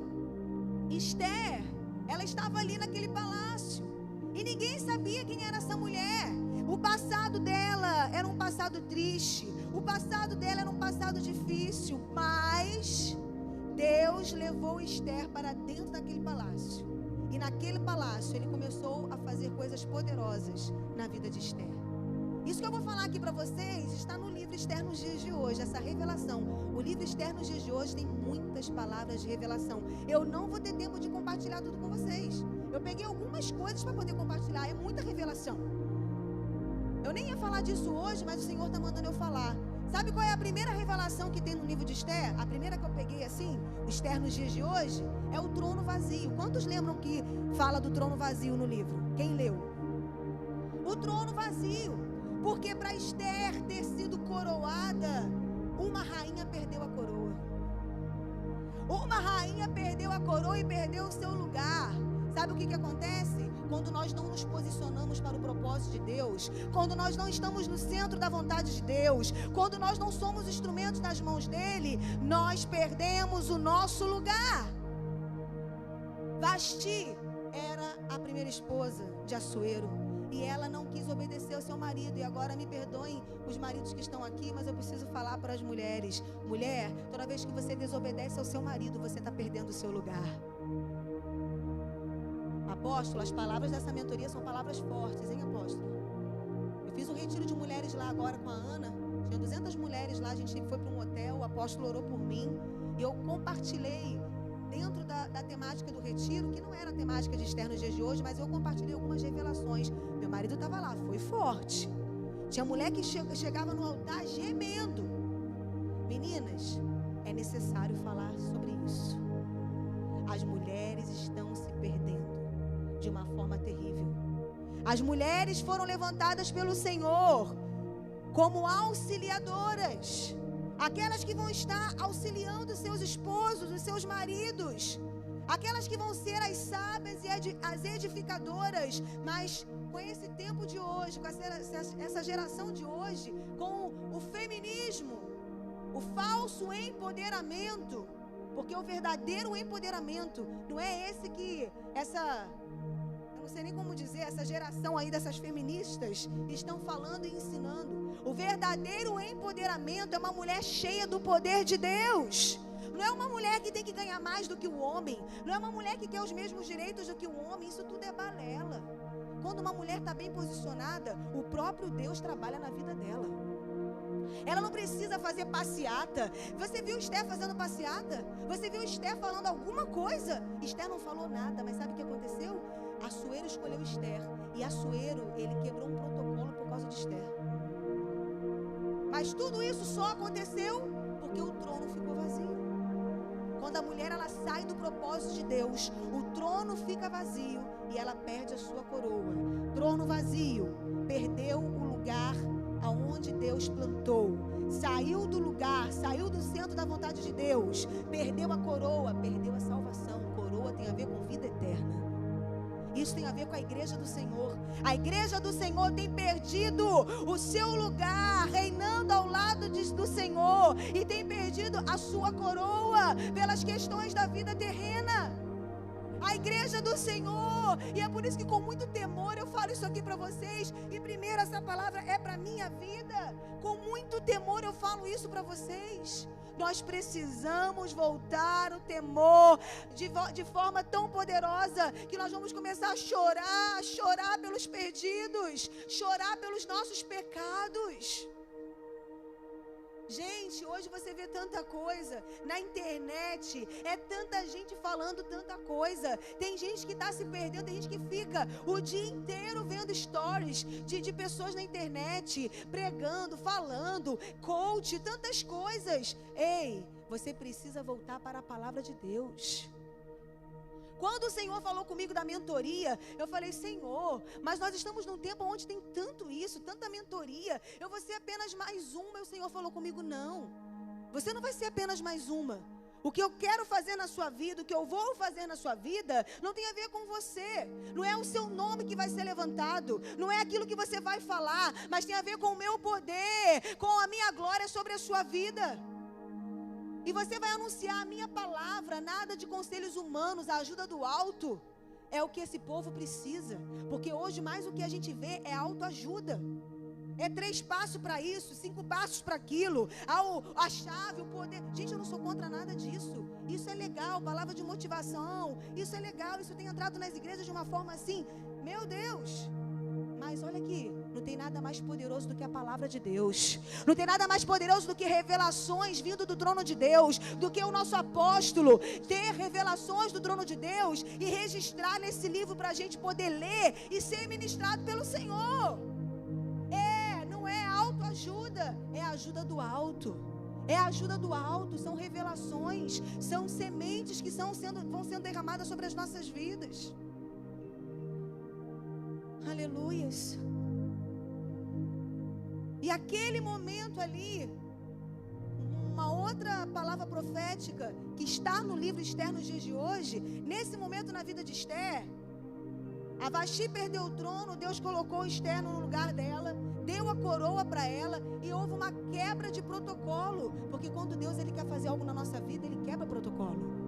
A: Esther, ela estava ali naquele palácio. E ninguém sabia quem era essa mulher. O passado dela era um passado triste. O passado dela era um passado difícil. Mas Deus levou Esther para dentro daquele palácio. E naquele palácio ele começou a fazer coisas poderosas na vida de Esther. Isso que eu vou falar aqui para vocês está no livro Esther nos dias de hoje, essa revelação. O livro Esther nos dias de hoje tem muitas palavras de revelação. Eu não vou ter tempo de compartilhar tudo com vocês. Eu peguei algumas coisas para poder compartilhar, é muita revelação. Eu nem ia falar disso hoje, mas o Senhor está mandando eu falar. Sabe qual é a primeira revelação que tem no livro de Esther? A primeira que eu peguei assim, Esther nos dias de hoje, é o trono vazio. Quantos lembram que fala do trono vazio no livro? Quem leu? O trono vazio. Porque para Esther ter sido coroada, uma rainha perdeu a coroa. Uma rainha perdeu a coroa e perdeu o seu lugar. Sabe o que acontece? Quando nós não nos posicionamos para o propósito de Deus, quando nós não estamos no centro da vontade de Deus, quando nós não somos instrumentos nas mãos dele, nós perdemos o nosso lugar. Vasti era a primeira esposa de Assuero e ela não quis obedecer ao seu marido. E agora me perdoem os maridos que estão aqui, mas eu preciso falar para as mulheres: mulher, toda vez que você desobedece ao seu marido, você está perdendo o seu lugar. Apóstolo, as palavras dessa mentoria são palavras fortes, hein, apóstolo? Eu fiz um retiro de mulheres lá agora com a Ana. Tinha 200 mulheres lá, a gente foi para um hotel, o apóstolo orou por mim. E eu compartilhei dentro da temática do retiro, que não era a temática de Esther nos dias de hoje, mas eu compartilhei algumas revelações. Meu marido estava lá, foi forte. Tinha mulher que chegava no altar gemendo. Meninas, é necessário falar sobre isso. As mulheres estão se perdendo de uma forma terrível. As mulheres foram levantadas pelo Senhor como auxiliadoras, aquelas que vão estar auxiliando seus esposos, os seus maridos, aquelas que vão ser as sábias e as edificadoras. Mas com esse tempo de hoje, com essa geração de hoje, com o feminismo, o falso empoderamento, porque o verdadeiro empoderamento não é esse que eu não sei nem como dizer, essa geração aí dessas feministas estão falando e ensinando. O verdadeiro empoderamento é uma mulher cheia do poder de Deus. Não é uma mulher que tem que ganhar mais do que o homem. Não é uma mulher que quer os mesmos direitos do que o homem. Isso tudo é balela. Quando uma mulher está bem posicionada, o próprio Deus trabalha na vida dela. Ela não precisa fazer passeata. Você viu Esther fazendo passeata? Você viu Esther falando alguma coisa? Esther não falou nada, mas sabe o que aconteceu? Assuero escolheu Esther. E Assuero, ele quebrou um protocolo por causa de Esther. Mas tudo isso só aconteceu porque o trono ficou vazio. Quando a mulher ela sai do propósito de Deus, o trono fica vazio e ela perde a sua coroa. Trono vazio, perdeu o lugar aonde Deus plantou. Saiu do lugar, saiu do centro da vontade de Deus, perdeu a coroa, perdeu a salvação. Coroa tem a ver com vida eterna. Isso tem a ver com a igreja do Senhor. A igreja do Senhor tem perdido o seu lugar, reinando ao lado do Senhor, e tem perdido a sua coroa pelas questões da vida terrena. A igreja do Senhor. E é por isso que com muito temor eu falo isso aqui para vocês. E primeiro, essa palavra é para minha vida. Com muito temor eu falo isso para vocês. Nós precisamos voltar o temor de forma tão poderosa que nós vamos começar a chorar pelos perdidos, chorar pelos nossos pecados. Gente, hoje você vê tanta coisa na internet, é tanta gente falando tanta coisa. Tem gente que está se perdendo, tem gente que fica o dia inteiro vendo stories de pessoas na internet, pregando, falando, coach, tantas coisas. Ei, você precisa voltar para a palavra de Deus. Quando o Senhor falou comigo da mentoria, eu falei, Senhor, mas nós estamos num tempo onde tem tanto isso, tanta mentoria, eu vou ser apenas mais uma. E o Senhor falou comigo, não, você não vai ser apenas mais uma. O que eu quero fazer na sua vida, o que eu vou fazer na sua vida, não tem a ver com você. Não é o seu nome que vai ser levantado, não é aquilo que você vai falar, mas tem a ver com o meu poder, com a minha glória sobre a sua vida. E você vai anunciar a minha palavra, nada de conselhos humanos, a ajuda do alto. É o que esse povo precisa. Porque hoje mais o que a gente vê é autoajuda. É 3 passos para isso, 5 passos para aquilo. A chave, o poder. Gente, eu não sou contra nada disso. Isso é legal, palavra de motivação. Isso é legal, isso tem entrado nas igrejas de uma forma assim. Meu Deus. Mas olha aqui, não tem nada mais poderoso do que a palavra de Deus. Não tem nada mais poderoso do que revelações vindo do trono de Deus, do que o nosso apóstolo ter revelações do trono de Deus e registrar nesse livro para a gente poder ler e ser ministrado pelo Senhor. Não é autoajuda, é a ajuda do alto. É a ajuda do alto, são revelações, são sementes que vão sendo derramadas sobre as nossas vidas. Aleluias. E aquele momento ali, uma outra palavra profética que está no livro Esther nos dias de hoje, nesse momento na vida de Esther, a Vasti perdeu o trono, Deus colocou Esther no lugar dela, deu a coroa para ela e houve uma quebra de protocolo, porque quando Deus ele quer fazer algo na nossa vida, ele quebra protocolo.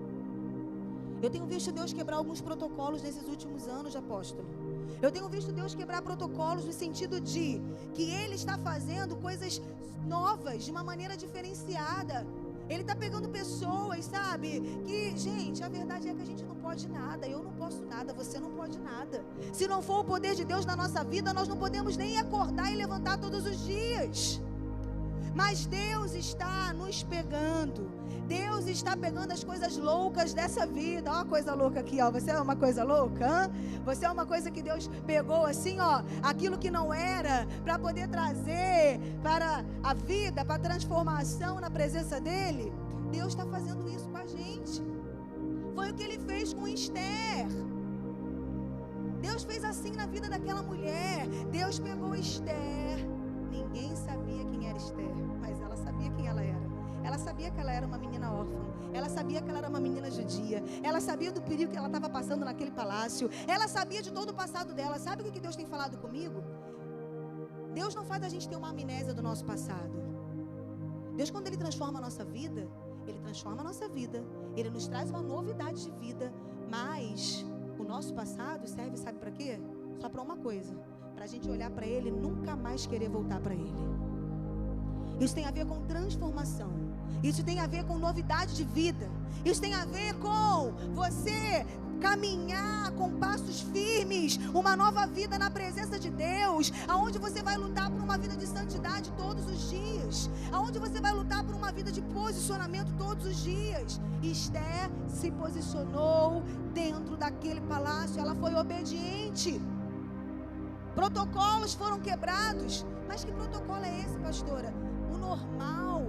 A: Eu tenho visto Deus quebrar alguns protocolos nesses últimos anos, apóstolo. Eu tenho visto Deus quebrar protocolos no sentido de que Ele está fazendo coisas novas, de uma maneira diferenciada. Ele está pegando pessoas, sabe? Que, gente, a verdade é que a gente não pode nada. Eu não posso nada, você não pode nada. Se não for o poder de Deus na nossa vida, nós não podemos nem acordar e levantar todos os dias. Mas Deus está nos pegando. Deus está pegando as coisas loucas dessa vida. Ó, a coisa louca aqui, ó. Você é uma coisa louca, hã? Você é uma coisa que Deus pegou assim, ó. Aquilo que não era, para poder trazer para a vida, para a transformação na presença dEle. Deus está fazendo isso com a gente. Foi o que Ele fez com Esther. Deus fez assim na vida daquela mulher. Deus pegou Esther. Ninguém sabia quem era Esther, mas ela sabia quem ela era. Ela sabia que ela era uma menina órfã. Ela sabia que ela era uma menina judia. Ela sabia do perigo que ela estava passando naquele palácio. Ela sabia de todo o passado dela. Sabe o que Deus tem falado comigo? Deus não faz a gente ter uma amnésia do nosso passado. Deus, quando Ele transforma a nossa vida, Ele transforma a nossa vida. Ele nos traz uma novidade de vida. Mas o nosso passado serve, sabe para quê? Só para uma coisa. Para a gente olhar para Ele e nunca mais querer voltar para Ele. Isso tem a ver com transformação. Isso tem a ver com novidade de vida. Isso tem a ver com você caminhar com passos firmes, uma nova vida na presença de Deus, aonde você vai lutar por uma vida de santidade todos os dias, aonde você vai lutar por uma vida de posicionamento todos os dias. Esther se posicionou dentro daquele palácio, ela foi obediente. Protocolos foram quebrados. Mas que protocolo é esse, pastora? O normal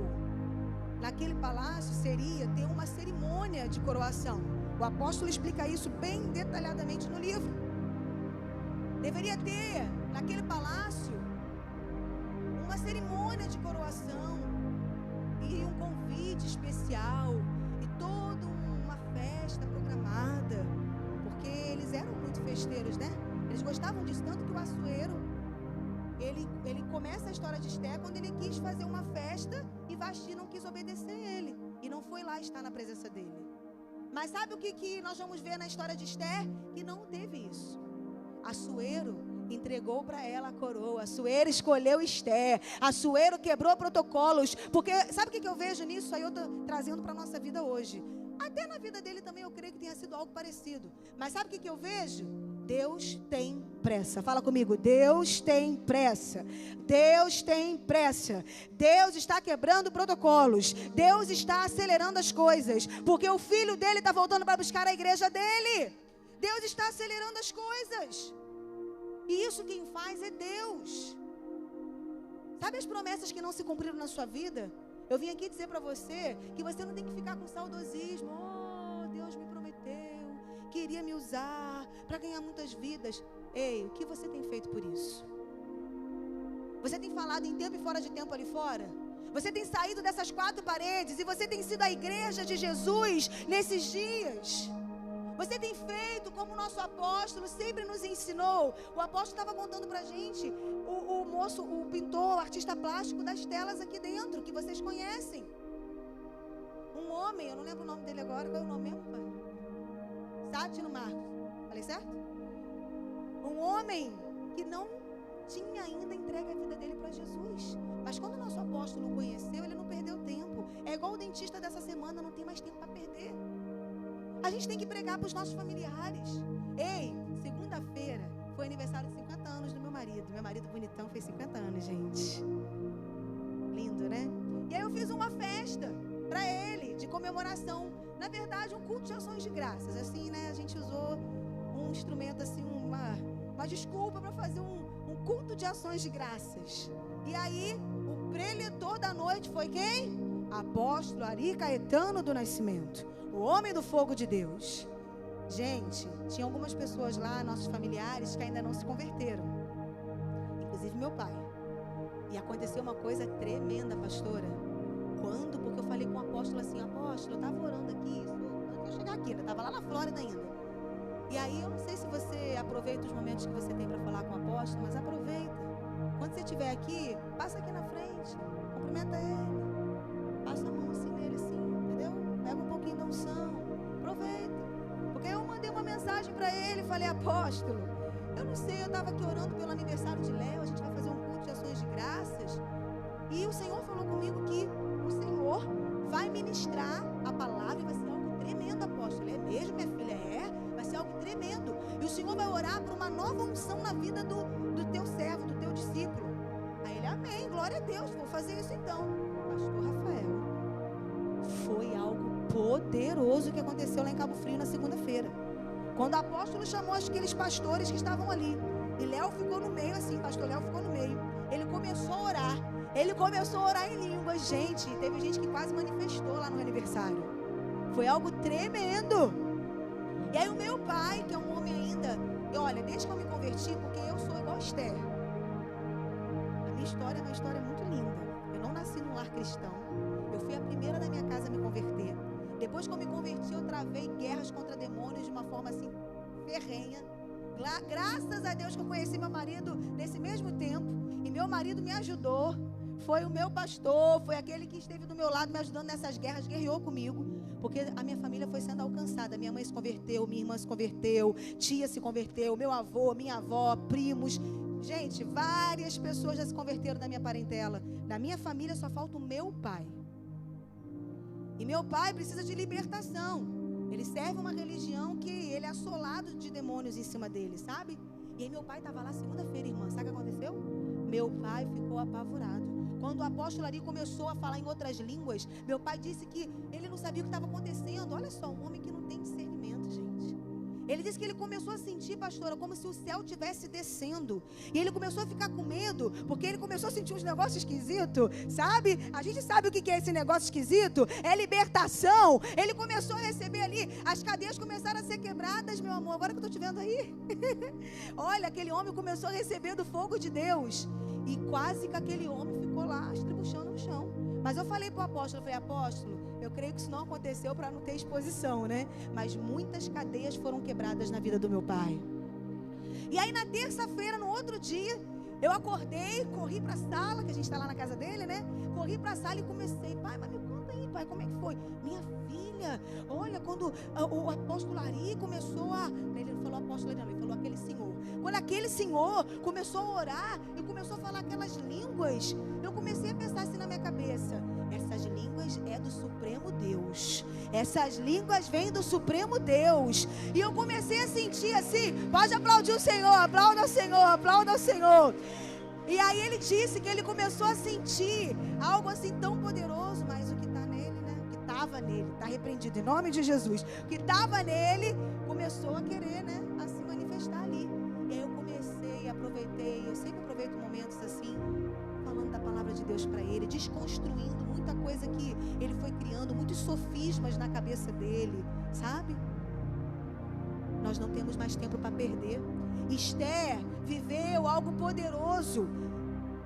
A: naquele palácio seria ter uma cerimônia de coroação. O apóstolo explica isso bem detalhadamente no livro. Deveria ter naquele palácio uma cerimônia de coroação e um convite especial e toda uma festa programada, porque eles eram muito festeiros, né? Eles gostavam disso, tanto que o Assuero, ele começa a história de Esther quando ele quis fazer uma festa e Vasti não quis obedecer ele. E não foi lá estar na presença dele. Mas sabe o que nós vamos ver na história de Esther? Que não teve isso. Assuero entregou para ela a coroa. Assuero escolheu Esther. Assuero quebrou protocolos. Porque sabe o que eu vejo nisso? Aí eu estou trazendo para a nossa vida hoje. Até na vida dele também eu creio que tenha sido algo parecido. Mas sabe o que eu vejo? Deus tem pressa. Fala comigo. Deus tem pressa. Deus tem pressa. Deus está quebrando protocolos. Deus está acelerando as coisas. Porque o filho dele está voltando para buscar a igreja dele. Deus está acelerando as coisas. E isso quem faz é Deus. Sabe as promessas que não se cumpriram na sua vida? Eu vim aqui dizer para você que você não tem que ficar com saudosismo. Oh, Deus me prometeu, queria me usar para ganhar muitas vidas. Ei, o que você tem feito por isso? Você tem falado em tempo e fora de tempo ali fora? Você tem saído dessas 4 paredes e você tem sido a igreja de Jesus nesses dias? Você tem feito como o nosso apóstolo sempre nos ensinou. O apóstolo estava contando para a gente, o moço, o pintor, o artista plástico das telas aqui dentro, que vocês conhecem. Um homem, eu não lembro o nome dele agora, qual é o nome mesmo, pai? Sátiro Marcos, falei certo? Um homem que não tinha ainda entregue a vida dele para Jesus. Mas quando o nosso apóstolo o conheceu, ele não perdeu tempo. É igual o dentista dessa semana, não tem mais tempo para perder. A gente tem que pregar para os nossos familiares. Ei, segunda-feira foi aniversário de 50 anos do meu marido. Meu marido bonitão fez 50 anos, gente. Lindo, né? E aí eu fiz uma festa para ele, de comemoração. Na verdade, um culto de ações de graças. Assim, né? A gente usou um instrumento, assim, uma desculpa para fazer um culto de ações de graças. E aí, o preletor da noite foi quem? Apóstolo Ari Caetano do Nascimento. O homem do fogo de Deus. Gente, tinha algumas pessoas lá, nossos familiares, que ainda não se converteram. Inclusive meu pai. E aconteceu uma coisa tremenda, pastora. Quando? Porque eu falei com o apóstolo assim, apóstolo, eu estava orando aqui, antes de eu chegar aqui, eu estava lá na Flórida ainda. E aí, eu não sei se você aproveita os momentos que você tem para falar com o apóstolo, mas aproveita. Quando você estiver aqui, passa aqui na frente, cumprimenta ele, passa a mão assim nele, assim, entendeu? Pega um pouquinho da unção, aproveita. Porque eu mandei uma mensagem para ele, falei, apóstolo, eu não sei, eu estava aqui orando pelo aniversário de Léo, a gente vai fazer um culto de ações de graças, e o Senhor falou comigo que o Senhor vai ministrar a palavra e vai ser algo tremendo, apóstolo. É mesmo, minha filha? Vai ser algo tremendo. E o Senhor vai orar por uma nova unção na vida do teu servo, do teu discípulo. Aí ele, amém, glória a Deus, vou fazer isso então. Pastor Rafael, foi algo poderoso que aconteceu lá em Cabo Frio na segunda-feira. Quando o apóstolo chamou aqueles pastores que estavam ali, e Léo ficou no meio assim, pastor Léo ficou no meio. Ele começou a orar. Ele começou a orar em línguas. Gente, teve gente que quase manifestou lá no aniversário. Foi algo tremendo. E aí o meu pai, que é um homem ainda, olha, desde que eu me converti, porque eu sou igual a Esther. A minha história é uma história muito linda. Eu não nasci num lar cristão. Eu fui a primeira da minha casa a me converter. Depois que eu me converti, eu travei guerras contra demônios de uma forma assim, ferrenha. Graças a Deus que eu conheci meu marido nesse mesmo tempo. E meu marido me ajudou. Foi o meu pastor, foi aquele que esteve do meu lado me ajudando nessas guerras, guerreou comigo. Porque a minha família foi sendo alcançada. Minha mãe se converteu, minha irmã se converteu, tia se converteu, meu avô, minha avó, primos. Gente, várias pessoas já se converteram da minha parentela. Na minha família só falta o meu pai. E meu pai precisa de libertação. Ele serve uma religião que ele é assolado de demônios em cima dele, sabe? E aí meu pai estava lá segunda-feira, irmã. Sabe o que aconteceu? Meu pai ficou apavorado. Quando o apóstolo Ari começou a falar em outras línguas, meu pai disse que ele não sabia o que estava acontecendo. Olha só, um homem que não tem discernimento, gente. Ele disse que ele começou a sentir, pastora, como se o céu estivesse descendo. E ele começou a ficar com medo, porque ele começou a sentir uns negócios esquisitos, sabe? A gente sabe o que é esse negócio esquisito? É libertação. Ele começou a receber ali, as cadeias começaram a ser quebradas, meu amor. Agora que eu estou te vendo aí. Olha, aquele homem começou a receber do fogo de Deus. E quase que aquele homem ficou lá, estribuchando no chão. Mas eu falei para o apóstolo, eu falei, apóstolo, eu creio que isso não aconteceu para não ter exposição, né? Mas muitas cadeias foram quebradas na vida do meu pai. E aí na terça-feira, no outro dia, eu acordei, corri para a sala, que a gente está lá na casa dele, né? Corri para a sala e comecei, pai, mas me conta aí, pai, como é que foi? Minha filha, olha, quando o apóstolo Ari começou a... Ele não falou apóstolo Ari, não, ele falou aquele senhor. Quando aquele senhor começou a orar e começou a falar aquelas línguas, eu comecei a pensar assim na minha cabeça: essas línguas é do Supremo Deus. Essas línguas vêm do Supremo Deus. E eu comecei a sentir assim, pode aplaudir o Senhor, aplauda o Senhor, aplauda o Senhor. E aí ele disse que ele começou a sentir algo assim tão poderoso, mas o que está nele, né? O que estava nele, está repreendido em nome de Jesus. O que estava nele começou a querer, né? A se manifestar ali. E aí eu comecei, aproveitei, eu sempre aproveito momentos assim, falando da palavra de Deus para ele, desconstruindo muita coisa que ele foi criando, muitos sofismas na cabeça dele, sabe? Nós não temos mais tempo para perder. Esther viveu algo poderoso.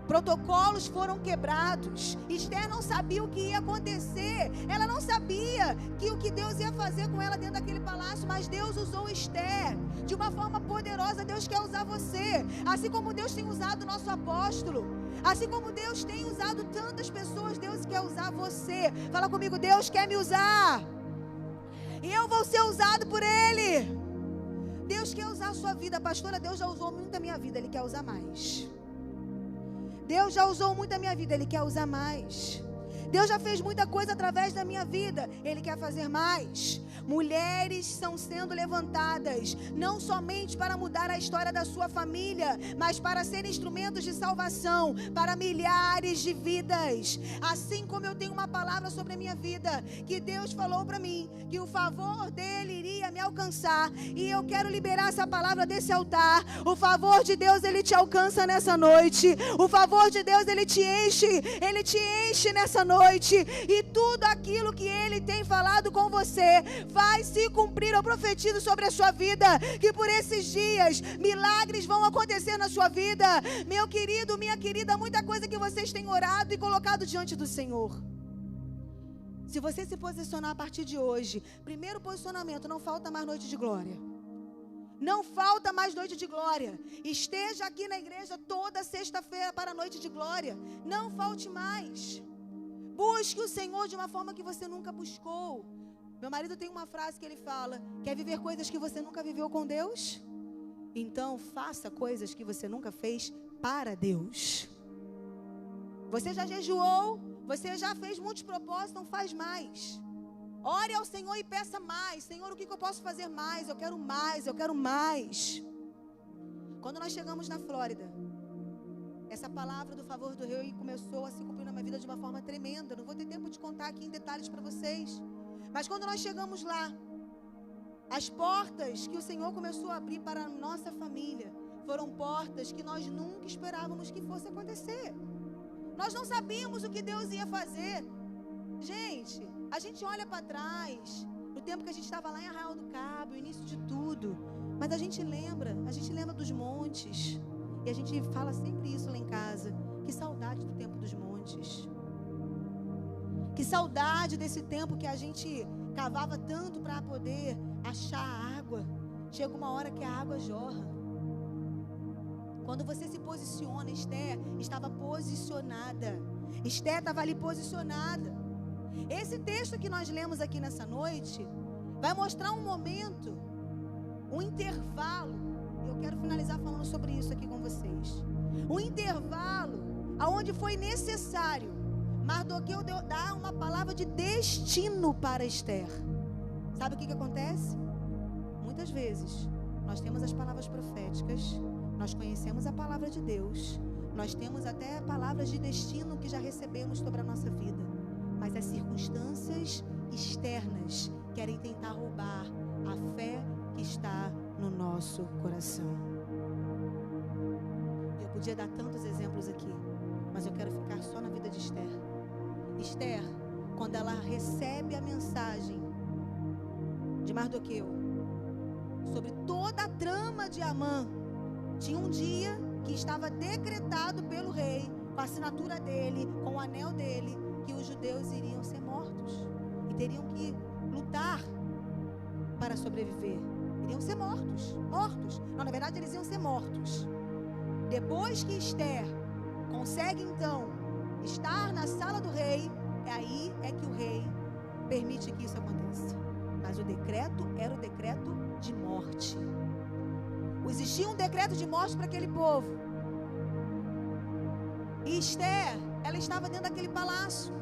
A: Protocolos foram quebrados. Esther não sabia o que ia acontecer. Ela não sabia que o que Deus ia fazer com ela dentro daquele palácio. Mas Deus usou Esther de uma forma poderosa. Deus quer usar você. Assim como Deus tem usado o nosso apóstolo. Assim como Deus tem usado tantas pessoas, Deus quer usar você. Fala comigo: Deus quer me usar. E eu vou ser usado por Ele. Deus quer usar a sua vida, pastora. Deus já usou muito a minha vida, Ele quer usar mais. Deus já usou muito a minha vida, Ele quer usar mais. Deus já fez muita coisa através da minha vida, Ele quer fazer mais. Mulheres estão sendo levantadas, não somente para mudar a história da sua família, mas para ser instrumentos de salvação para milhares de vidas. Assim como eu tenho uma palavra sobre a minha vida, que Deus falou para mim, que o favor dEle iria me alcançar, e eu quero liberar essa palavra desse altar. O favor de Deus, Ele te alcança nessa noite. O favor de Deus, Ele te enche nessa noite, e tudo aquilo que Ele tem falado com você vai se cumprir. Eu profetizo sobre a sua vida, que por esses dias milagres vão acontecer na sua vida. Meu querido, minha querida, muita coisa que vocês têm orado e colocado diante do Senhor. Se você se posicionar a partir de hoje, primeiro posicionamento: não falta mais noite de glória. Não falta mais noite de glória. Esteja aqui na igreja toda sexta-feira para a noite de glória. Não falte mais. Busque o Senhor de uma forma que você nunca buscou. Meu marido tem uma frase que ele fala: quer viver coisas que você nunca viveu com Deus? Então faça coisas que você nunca fez para Deus. Você já jejuou, você já fez muitos propósitos, então faz mais. Ore ao Senhor e peça mais. Senhor, o que eu posso fazer mais? Eu quero mais, eu quero mais. Quando nós chegamos na Flórida, essa palavra do favor do rei começou a se cumprir na minha vida de uma forma tremenda. Não vou ter tempo de contar aqui em detalhes para vocês. Mas quando nós chegamos lá, as portas que o Senhor começou a abrir para a nossa família foram portas que nós nunca esperávamos que fosse acontecer. Nós não sabíamos o que Deus ia fazer. Gente, a gente olha para trás, no tempo que a gente estava lá em Arraial do Cabo, o início de tudo. Mas a gente lembra dos montes. E a gente fala sempre isso lá em casa. Que saudade do tempo dos montes. Que saudade desse tempo que a gente cavava tanto para poder achar a água. Chega uma hora que a água jorra. Quando você se posiciona, Esther estava posicionada. Esther estava ali posicionada. Esse texto que nós lemos aqui nessa noite vai mostrar um momento, um intervalo. Eu quero finalizar falando sobre isso aqui com vocês. Um intervalo onde foi necessário Mardoqueu dar uma palavra de destino para Esther. Sabe o que acontece? Muitas vezes nós temos as palavras proféticas, nós conhecemos a palavra de Deus, nós temos até palavras de destino que já recebemos sobre a nossa vida, mas as circunstâncias externas querem tentar roubar a fé que está no nosso coração. Eu podia dar tantos exemplos aqui, mas eu quero ficar só na vida de Esther. Esther, quando ela recebe a mensagem de Mardoqueu sobre toda a trama de Amã, tinha um dia que estava decretado pelo rei, com a assinatura dele, com o anel dele, que os judeus iriam ser mortos e teriam que lutar para sobreviver. Iriam ser mortos. Não, na verdade eles iam ser mortos. Depois que Esther consegue então estar na sala do rei, Aí é que o rei permite que isso aconteça. Mas o decreto era o decreto de morte. Existia um decreto de morte para aquele povo. E Esther, ela estava dentro daquele palácio.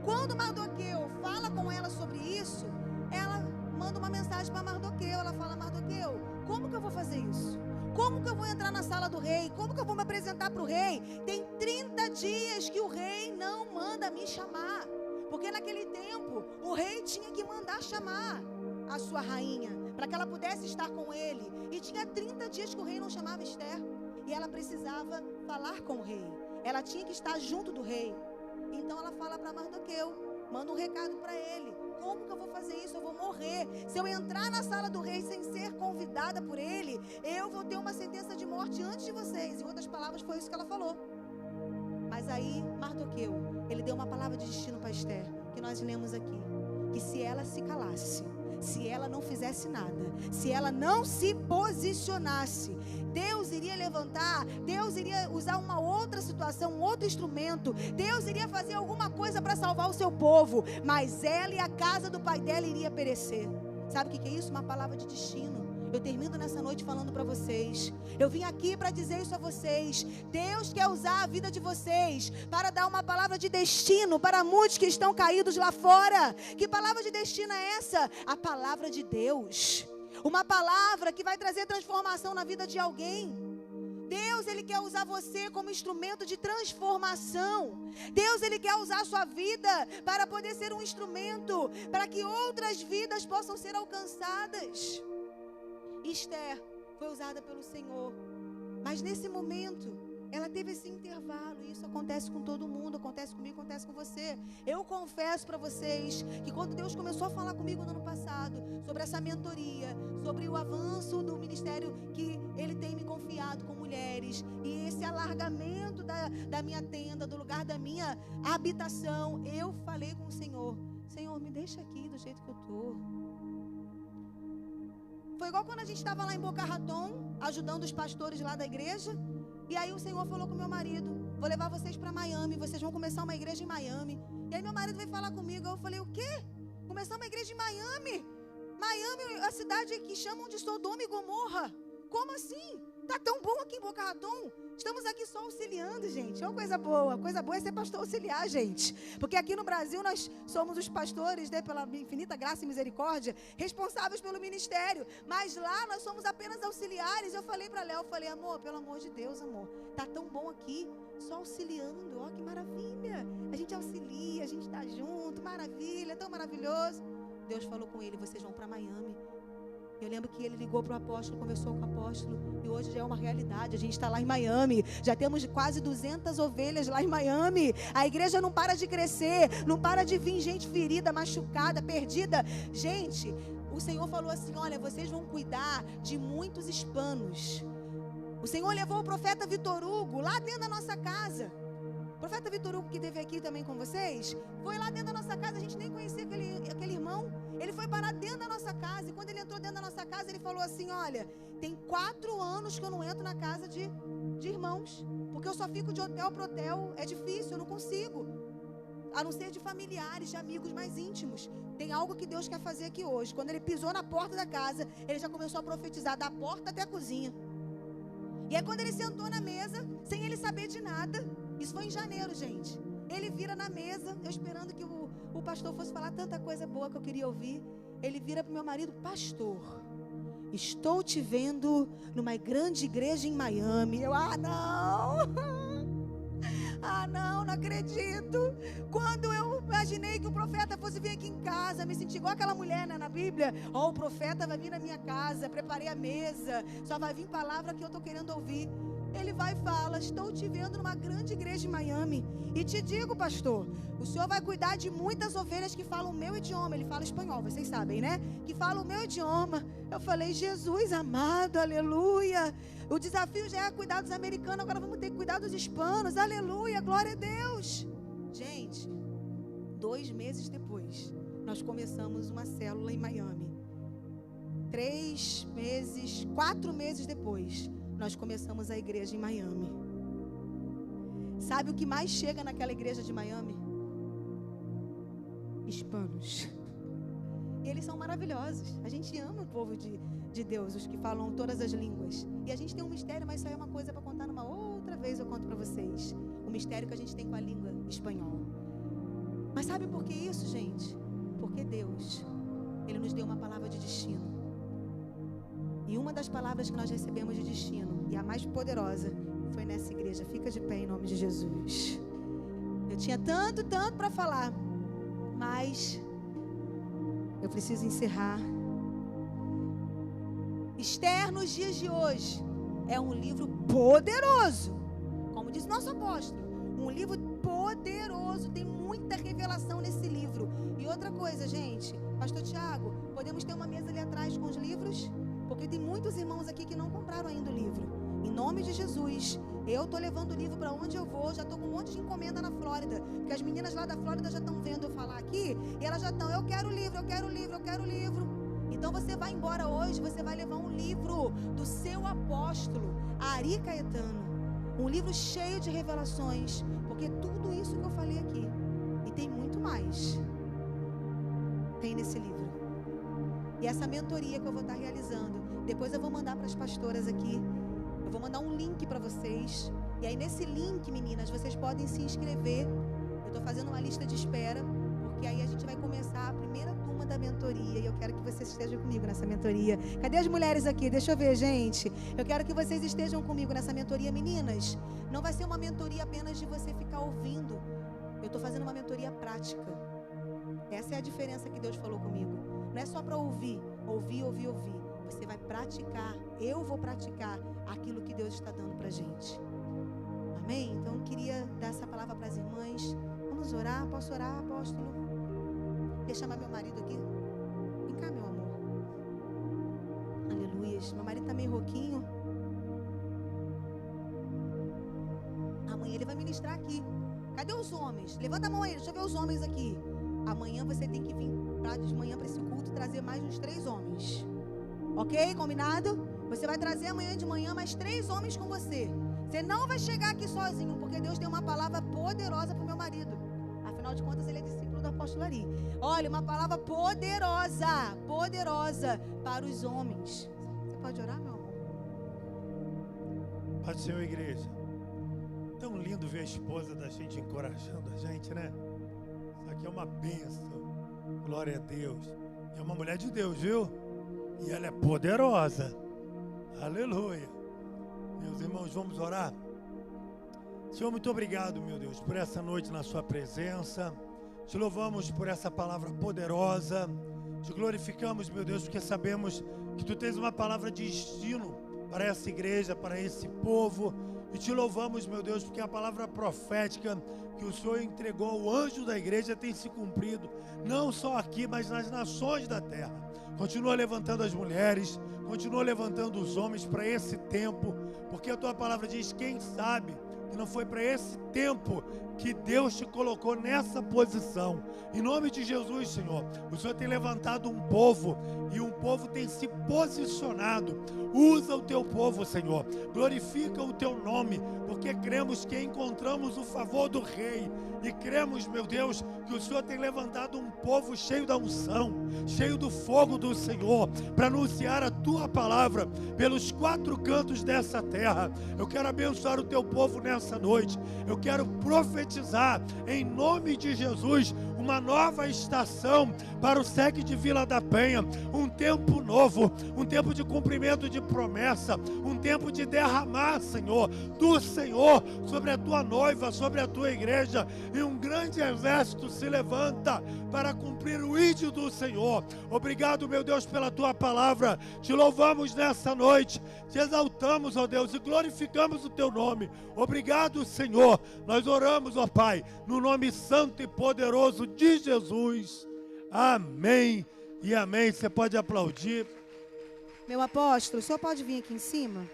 A: Quando Mardoqueu fala com ela sobre isso, ela manda uma mensagem para Mardoqueu. Ela fala: Mardoqueu, como que eu vou fazer isso? Como que eu vou entrar na sala do rei? Como que eu vou me apresentar para o rei? Tem 30 dias que o rei não manda me chamar. Porque naquele tempo, o rei tinha que mandar chamar a sua rainha, para que ela pudesse estar com ele. E tinha 30 dias que o rei não chamava Esther. E ela precisava falar com o rei. Ela tinha que estar junto do rei. Então ela fala para Mardoqueu, manda um recado para ele: como que eu vou fazer isso? Eu vou morrer. Se eu entrar na sala do rei sem ser convidada por ele, eu vou ter uma sentença de morte antes de vocês. Em outras palavras, foi isso que ela falou. Mas aí Mardoqueu, ele deu uma palavra de destino para Esther, que nós lemos aqui, que se ela se calasse, se ela não fizesse nada, se ela não se posicionasse, Deus iria levantar, Deus iria usar uma outra situação, um outro instrumento, Deus iria fazer alguma coisa para salvar o seu povo, mas ela e a casa do pai dela iria perecer. Sabe o que é isso? Uma palavra de destino. Eu termino nessa noite falando para vocês. Eu vim aqui para dizer isso a vocês. Deus quer usar a vida de vocês para dar uma palavra de destino para muitos que estão caídos lá fora. Que palavra de destino é essa? A palavra de Deus. Uma palavra que vai trazer transformação na vida de alguém. Deus, Ele quer usar você como instrumento de transformação. Deus, Ele quer usar a sua vida para poder ser um instrumento para que outras vidas possam ser alcançadas. Esther foi usada pelo Senhor, mas nesse momento ela teve esse intervalo. E isso acontece com todo mundo, acontece comigo, acontece com você. Eu confesso para vocês que quando Deus começou a falar comigo no ano passado sobre essa mentoria, sobre o avanço do ministério que Ele tem me confiado com mulheres, e esse alargamento da minha tenda, do lugar da minha habitação, eu falei com o Senhor: Senhor, me deixa aqui do jeito que eu estou. Foi igual quando a gente estava lá em Boca Raton, ajudando os pastores lá da igreja. E aí o Senhor falou com meu marido: vou levar vocês para Miami, vocês vão começar uma igreja em Miami. E aí meu marido veio falar comigo. Eu falei: o quê? Começar uma igreja em Miami? Miami é a cidade que chamam de Sodoma e Gomorra. Como assim? Tá tão bom aqui em Boca Raton. Estamos aqui só auxiliando, gente. É uma coisa boa. Coisa boa é ser pastor auxiliar, gente. Porque aqui no Brasil nós somos os pastores, né, pela infinita graça e misericórdia, responsáveis pelo ministério. Mas lá nós somos apenas auxiliares. Eu falei para Léo, amor, pelo amor de Deus, amor, tá tão bom aqui, só auxiliando. Ó, que maravilha. A gente auxilia, a gente tá junto, maravilha, é tão maravilhoso. Deus falou com ele: vocês vão para Miami. Eu lembro que ele ligou para o apóstolo, conversou com o apóstolo, e hoje já é uma realidade. A gente está lá em Miami, já temos quase 200 ovelhas lá em Miami. A igreja não para de crescer, não para de vir gente ferida, machucada, perdida. Gente, o Senhor falou assim: olha, vocês vão cuidar de muitos hispanos. O Senhor levou o profeta Vitor Hugo lá dentro da nossa casa. O profeta Vitor Hugo, que esteve aqui também com vocês, foi lá dentro da nossa casa. A gente nem conhecia aquele irmão. Ele foi parar dentro da nossa casa. E quando ele entrou dentro da nossa casa, ele falou assim: olha, tem 4 anos que eu não entro na casa de irmãos, porque eu só fico de hotel para hotel. É difícil, eu não consigo, a não ser de familiares, de amigos mais íntimos. Tem algo que Deus quer fazer aqui hoje. Quando ele pisou na porta da casa, ele já começou a profetizar da porta até a cozinha. E aí quando ele sentou na mesa, sem ele saber de nada, isso foi em janeiro, gente, ele vira na mesa, eu esperando que o pastor fosse falar tanta coisa boa que eu queria ouvir. Ele vira para o meu marido: pastor, estou te vendo numa grande igreja em Miami. Eu: não acredito. Quando eu imaginei que o profeta fosse vir aqui em casa, me senti igual aquela mulher, né, na Bíblia: o profeta vai vir na minha casa, preparei a mesa, só vai vir palavra que eu estou querendo ouvir. Ele vai e fala: estou te vendo numa grande igreja em Miami. E te digo, pastor, o senhor vai cuidar de muitas ovelhas que falam o meu idioma. Ele fala espanhol, vocês sabem, né? Que falam o meu idioma. Eu falei: Jesus amado, aleluia. O desafio já é cuidar dos americanos, agora vamos ter que cuidar dos hispanos. Aleluia, glória a Deus. Gente, 2 meses depois, nós começamos uma célula em Miami. 3 meses, 4 meses depois, nós começamos a igreja em Miami. Sabe o que mais chega naquela igreja de Miami? hispanos. E eles são maravilhosos. A gente ama o povo de Deus, os que falam todas as línguas. E a gente tem um mistério, mas isso aí é uma coisa para contar numa outra vez, eu conto para vocês. O mistério que a gente tem com a língua espanhola. Mas sabe por que isso, gente? Porque Deus, Ele nos deu uma palavra de destino. E uma das palavras que nós recebemos de destino, e a mais poderosa, foi nessa igreja. Fica de pé em nome de Jesus. Eu tinha tanto para falar, mas eu preciso encerrar. Esther, nos dias de hoje, é um livro poderoso. Como diz nosso apóstolo, um livro poderoso. Tem muita revelação nesse livro. E outra coisa, gente, pastor Tiago, podemos ter uma mesa ali atrás com os livros? Porque tem muitos irmãos aqui que não compraram ainda o livro. Em nome de Jesus, eu estou levando o livro para onde eu vou. Já estou com um monte de encomenda na Flórida, porque as meninas lá da Flórida já estão vendo eu falar aqui, e elas já estão, eu quero o livro, eu quero o livro, eu quero o livro. Então você vai embora hoje, você vai levar um livro do seu apóstolo, Ari Caetano. Um livro cheio de revelações, porque tudo isso que eu falei aqui, e tem muito mais, tem nesse livro. E essa mentoria que eu vou estar realizando, depois eu vou mandar para as pastoras aqui. Eu vou mandar um link para vocês. E aí nesse link, meninas, vocês podem se inscrever. Eu estou fazendo uma lista de espera, porque aí a gente vai começar a primeira turma da mentoria. E eu quero que vocês estejam comigo nessa mentoria. Cadê as mulheres aqui? Deixa eu ver, gente. Eu quero que vocês estejam comigo nessa mentoria, meninas. Não vai ser uma mentoria apenas de você ficar ouvindo. Eu estou fazendo uma mentoria prática. Essa é a diferença que Deus falou comigo. Não é só para ouvir. Você vai praticar, eu vou praticar aquilo que Deus está dando para a gente. Amém? Então eu queria dar essa palavra para as irmãs. Vamos orar? Posso orar, apóstolo? Deixa eu chamar meu marido aqui. Vem cá, meu amor. Aleluia. Meu marido está meio rouquinho. Amanhã ele vai ministrar aqui. Cadê os homens? Levanta a mão aí, deixa eu ver os homens aqui. Amanhã você tem que vir de manhã para esse culto e trazer mais uns 3 homens. Ok? Combinado? Você vai trazer amanhã de manhã mais 3 homens com você. Você não vai chegar aqui sozinho, porque Deus tem uma palavra poderosa para o meu marido. Afinal de contas, ele é discípulo do apóstolo Ari. Olha, uma palavra poderosa para os homens. Você pode orar, meu amor?
B: Paz do Senhor, igreja. Tão lindo ver a esposa da gente encorajando a gente, né? Isso aqui é uma bênção. Glória a Deus. É uma mulher de Deus, viu? E ela é poderosa. Aleluia. Meus irmãos, vamos orar? Senhor, muito obrigado, meu Deus, por essa noite na sua presença. Te louvamos por essa palavra poderosa. Te glorificamos, meu Deus, porque sabemos que tu tens uma palavra de destino para essa igreja, para esse povo. E te louvamos, meu Deus, porque a palavra profética que o Senhor entregou ao anjo da igreja tem se cumprido, não só aqui, mas nas nações da terra. Continua levantando as mulheres, continua levantando os homens para esse tempo, porque a tua palavra diz, quem sabe que não foi para esse tempo que Deus te colocou nessa posição. Em nome de Jesus, Senhor, o Senhor tem levantado um povo, e um povo tem se posicionado. Usa o teu povo, Senhor, glorifica o teu nome, porque cremos que encontramos o favor do Rei, e cremos, meu Deus, que o Senhor tem levantado um povo cheio da unção, cheio do fogo do Senhor, para anunciar a tua palavra pelos 4 cantos dessa terra. Eu quero abençoar o teu povo nessa noite. Eu quero profetizar em nome de Jesus uma nova estação para o SEC de Vila da Penha, um tempo novo, um tempo de cumprimento de promessa, um tempo de derramar, Senhor, do Senhor sobre a tua noiva, sobre a tua igreja, e um grande exército se levanta para cumprir o ídolo do Senhor. Obrigado, meu Deus, pela tua palavra. Te louvamos nessa noite, te exaltamos, ó Deus, e glorificamos o teu nome. Obrigado, Senhor. Nós oramos, ó Pai, no nome santo e poderoso de Jesus. Amém e amém. Você pode aplaudir.
A: Meu apóstolo, o senhor pode vir aqui em cima?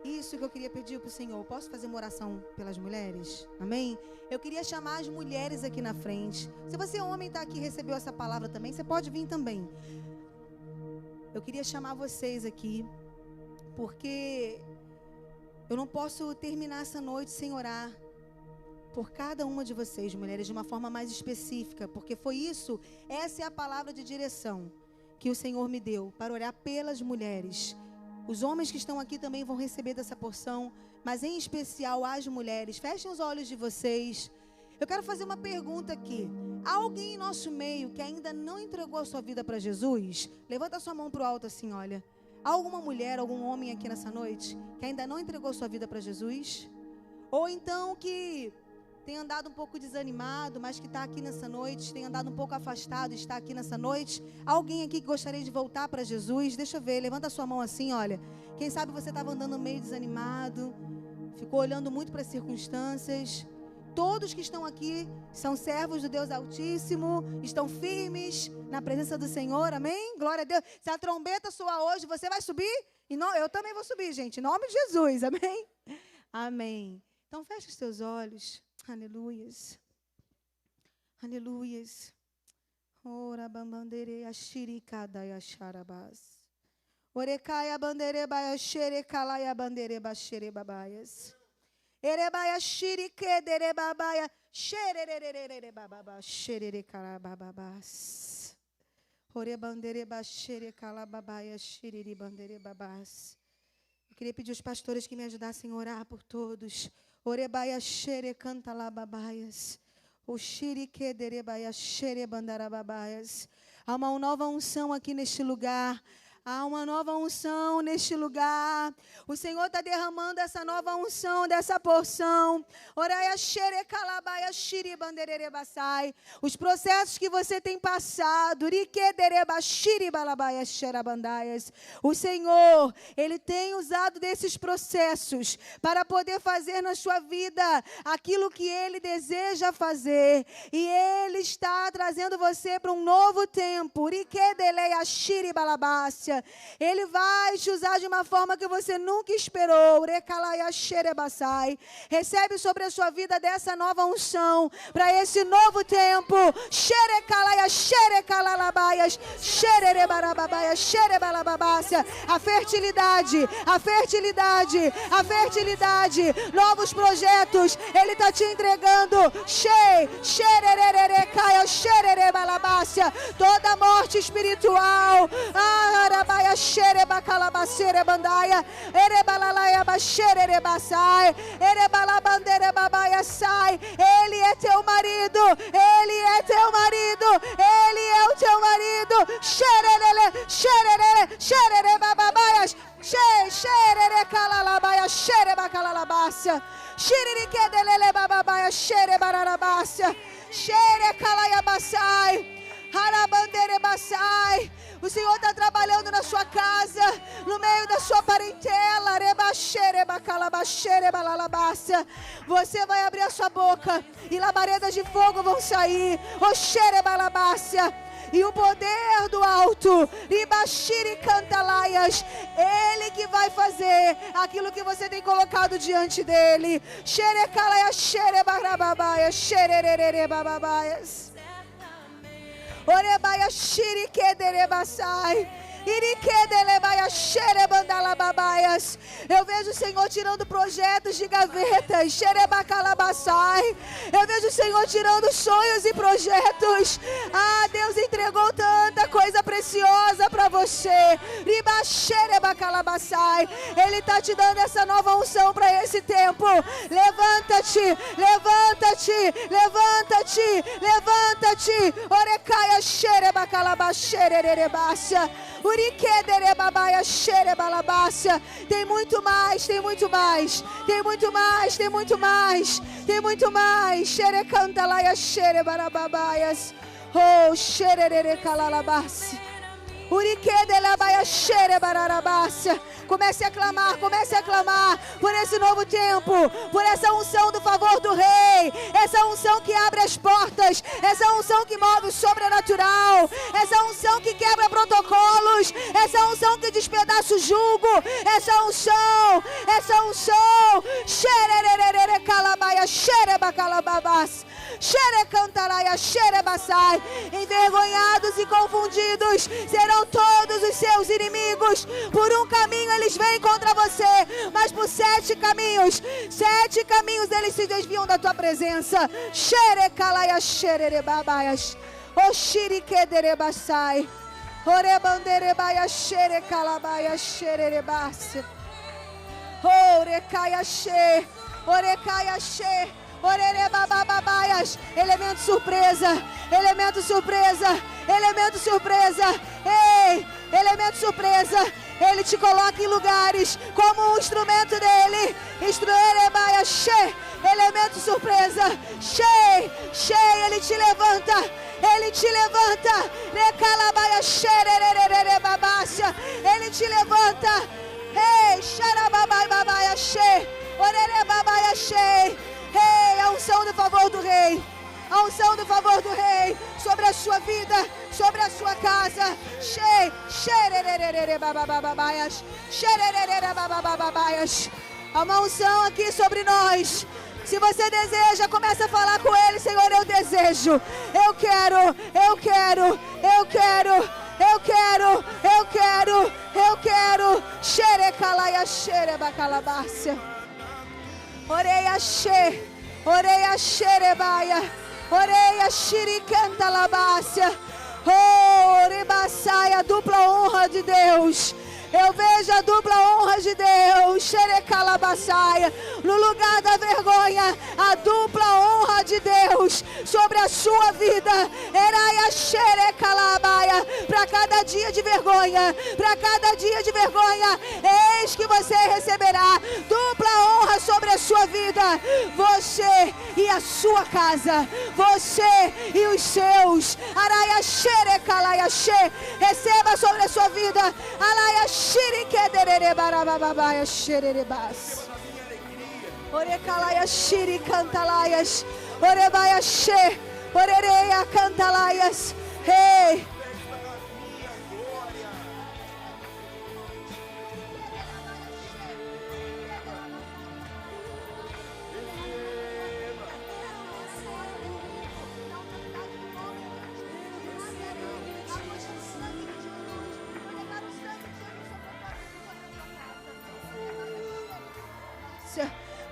A: Isso que eu queria pedir para o Senhor. Posso fazer uma oração pelas mulheres? Amém? Eu queria chamar as mulheres aqui na frente. Se você, homem, está aqui e recebeu essa palavra também, você pode vir também. Eu queria chamar vocês aqui, porque eu não posso terminar essa noite sem orar por cada uma de vocês, mulheres, de uma forma mais específica, porque foi isso, essa é a palavra de direção que o Senhor me deu, para orar pelas mulheres. Os homens que estão aqui também vão receber dessa porção, mas em especial as mulheres. Fechem os olhos de vocês. Eu quero fazer uma pergunta aqui. Há alguém em nosso meio que ainda não entregou a sua vida para Jesus? Levanta a sua mão para o alto assim, olha. Há alguma mulher, algum homem aqui nessa noite que ainda não entregou a sua vida para Jesus? Ou então que tem andado um pouco desanimado, mas que está aqui nessa noite, tem andado um pouco afastado e está aqui nessa noite. Alguém aqui que gostaria de voltar para Jesus? Deixa eu ver, levanta a sua mão assim, olha. Quem sabe você estava andando meio desanimado, ficou olhando muito para as circunstâncias. Todos que estão aqui são servos do Deus Altíssimo, estão firmes na presença do Senhor, amém? Glória a Deus. Se a trombeta soar hoje, você vai subir? E não, eu também vou subir, gente, em nome de Jesus, amém? Amém. Então feche os seus olhos. Aleluias. Aleluias. Ora bambandere ashirikada yasharabas. Orecaia bandere baia xerecalaia bandere baxere babaias. Erebaia xirique dere babaia xerererere bababa xererecala bababas. Ore bandere baxere cala babaia xiriri bandere babas. Eu queria pedir aos pastores que me ajudassem a orar por todos. Orebaia xere canta lá babaias. O xirique dere baia xere bandara babaias. Há uma nova unção aqui neste lugar. Há uma nova unção neste lugar. O Senhor está derramando essa nova unção, dessa porção. Oraia xere calabaia xiri banderere basai. Os processos que você tem passado. Riquedereba xiri balabaia xerabandaias. O Senhor, Ele tem usado desses processos para poder fazer na sua vida aquilo que Ele deseja fazer. E Ele está trazendo você para um novo tempo. Riquedeleia xiri balabácia. Ele vai te usar de uma forma que você nunca esperou. Recebe sobre a sua vida dessa nova unção para esse novo tempo. A fertilidade, a fertilidade, a fertilidade, novos projetos. Ele está te entregando. Toda morte espiritual. Arabaia xereba calabacere bandaia, erebalalaia baxere basai, erebalabandere babaia sai. Ele é teu marido, ele é teu marido, ele é o teu marido. Xererele, xererele, xerere bababaias, xerere calalabaia, xereba calalabácia, xiririque delele bababaia, xere bararabácia, xere calaia basai. Harabandere basai. O Senhor está trabalhando na sua casa, no meio da sua parentela. Você vai abrir a sua boca e labaredas de fogo vão sair. E o poder do alto, Ribashiri Cantalaias, Ele que vai fazer aquilo que você tem colocado diante dele. Xerecalaia, xerebarababaias, xererere bababaias. Orebaia xirique derebasai. Eu vejo o Senhor tirando projetos de gavetas. Eu vejo o Senhor tirando sonhos e projetos. Ah, Deus entregou tanta coisa preciosa para você. Ele está te dando essa nova unção para esse tempo. Levanta-te, levanta-te, levanta-te, levanta-te. Orecaia xereba calabaxerererebácia. Tem muito mais, tem muito mais, tem muito mais, tem muito mais, tem muito mais. Xerecantalaia xerebarababaias. Oh, xererere calalabácia. Uriquedelabaia xerebararabácia. Comece a clamar por esse novo tempo, por essa unção do favor do Rei, essa unção que abre as portas, essa unção que move o sobrenatural, essa unção que quebra protocolos, essa unção que despedaça o jugo, essa unção, xererere calabaia xereba calababás. Xerecantaraia xerebassai. Envergonhados e confundidos serão Virão todos os seus inimigos. Por um caminho eles vêm contra você, mas por 7 caminhos eles se desviam da tua presença. Xerecalaia xererebabaias. Oxiriquederebasai. Orebanderebaia xerecalabaia xererebase. Orecaia xe. Orecaia xe. Orerebababaias. Elemento surpresa. Elemento surpresa. Elemento surpresa. Ei, elemento surpresa. Ele te coloca em lugares como um instrumento dele. Instruerebaia xe. Elemento surpresa. Cheio, ele te levanta. Ele te levanta. Recalabaia xererererebabácia. Ele te levanta. Ei, xarababai babaia xe. Orerebabaia xe. Ei, a unção do favor do rei. A unção do favor do rei sobre a sua vida, sobre a sua casa. Xererererebabababaias. Xererererebabababaias. Há uma unção aqui sobre nós. Se você deseja, começa a falar com ele. Senhor, eu desejo. Eu quero. Eu quero. Eu quero. Eu quero. Eu quero. Eu quero. Xerecalaia xerebacalabácia. Oreia xe. Oreia xerebaia. Oreia xiricanta labácia. Oh, orebaçaia, dupla honra de Deus. Eu vejo a dupla honra de Deus. Xerecalabaçaia. No lugar da vergonha, a dupla honra de Deus sobre a sua vida. Eraia xerecalabaia. Para cada dia de vergonha, para cada dia de vergonha, eis que você receberá dupla honra sobre a sua vida. Você e a sua casa, você e os seus. Araia xerecalaia xe. Receba sobre a sua vida. Araia xiriquedererebarababaia xererebas. Orecalaia xiricantalaias. Orebaia xe. Orereia cantalaias. Ei.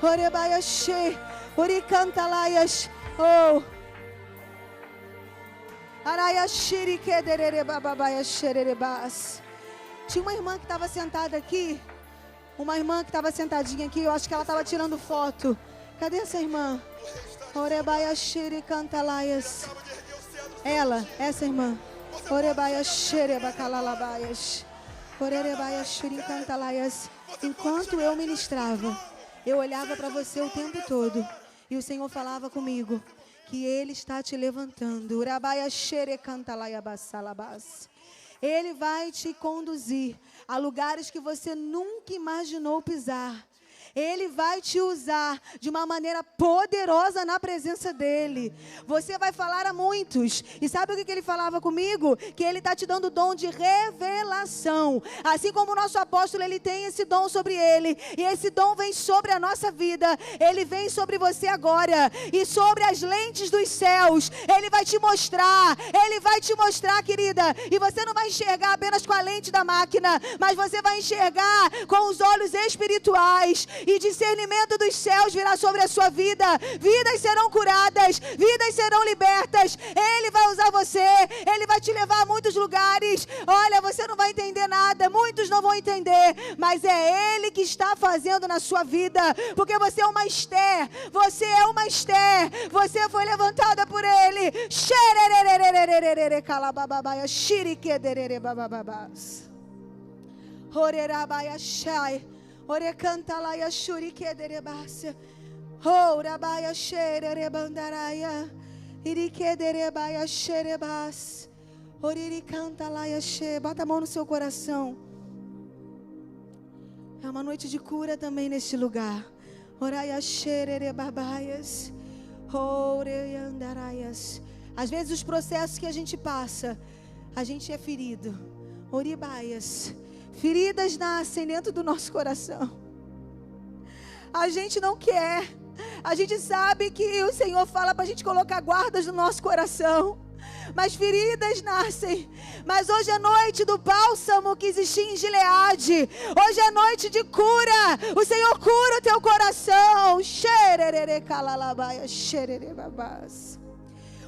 A: Orebaia xe. Oricantalaias. Oh. Araia xiriquedererebababaia xererebas. Tinha uma irmã que estava sentada aqui. Uma irmã que estava sentadinha aqui. Eu acho que ela estava tirando foto. Cadê essa irmã? Orebaia xiricantalaias. Ela, essa irmã. Orebaia xerebacalalabaias. Orerebaia xiricantalaias. Enquanto eu ministrava, eu olhava para você o tempo todo. E o Senhor falava comigo que Ele está te levantando. Urabaia xerecantalaias bassalabas. Ele vai te conduzir a lugares que você nunca imaginou pisar. Ele vai te usar de uma maneira poderosa na presença dEle. Você vai falar a muitos. E sabe o que ele falava comigo? Que Ele está te dando o dom de revelação. Assim como o nosso apóstolo, ele tem esse dom sobre ele. E esse dom vem sobre a nossa vida. Ele vem sobre você agora. E sobre as lentes dos céus. Ele vai te mostrar. Ele vai te mostrar, querida. E você não vai enxergar apenas com a lente da máquina. Mas você vai enxergar com os olhos espirituais. E discernimento dos céus virá sobre a sua vida. Vidas serão curadas, vidas serão libertas. Ele vai usar você, Ele vai te levar a muitos lugares. Olha, você não vai entender nada, muitos não vão entender, mas é Ele que está fazendo na sua vida, porque você é uma Esther, você é uma Esther, você foi levantada por Ele. Calabababaya, xiriquedererebababas. Orerabaia shai. Orecantalaia xuriquederebacia. Orabaia xererebandaraia. Iriquederebaia xerebas. Oriricantalaia xe. Bota a mão no seu coração. É uma noite de cura também neste lugar. Oraia xererebabaias. Oreandaraias. Às vezes os processos que a gente passa, a gente é ferido. Oribaias. Feridas nascem dentro do nosso coração. A gente não quer. A gente sabe que o Senhor fala para a gente colocar guardas no nosso coração. mas feridas nascem. Mas hoje é noite do bálsamo que existia em Gileade. Hoje é noite de cura. O Senhor cura o teu coração.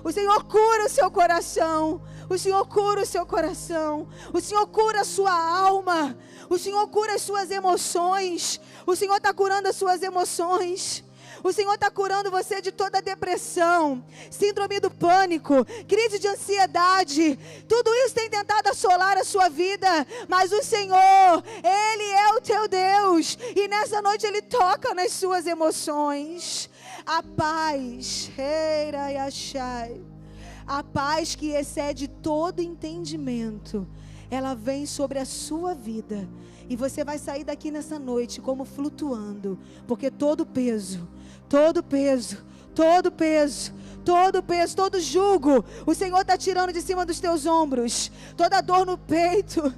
A: O Senhor cura o seu coração. O Senhor cura o seu coração. O Senhor cura a sua alma. O Senhor cura as suas emoções. O Senhor está curando as suas emoções. O Senhor está curando você de toda depressão, síndrome do pânico, crise de ansiedade. Tudo isso tem tentado assolar a sua vida, mas o Senhor, Ele é o teu Deus. E nessa noite Ele toca nas suas emoções. A paz, a paz que excede todo entendimento, ela vem sobre a sua vida. E você vai sair daqui nessa noite como flutuando, porque todo peso, todo jugo, o Senhor está tirando de cima dos teus ombros, toda dor no peito.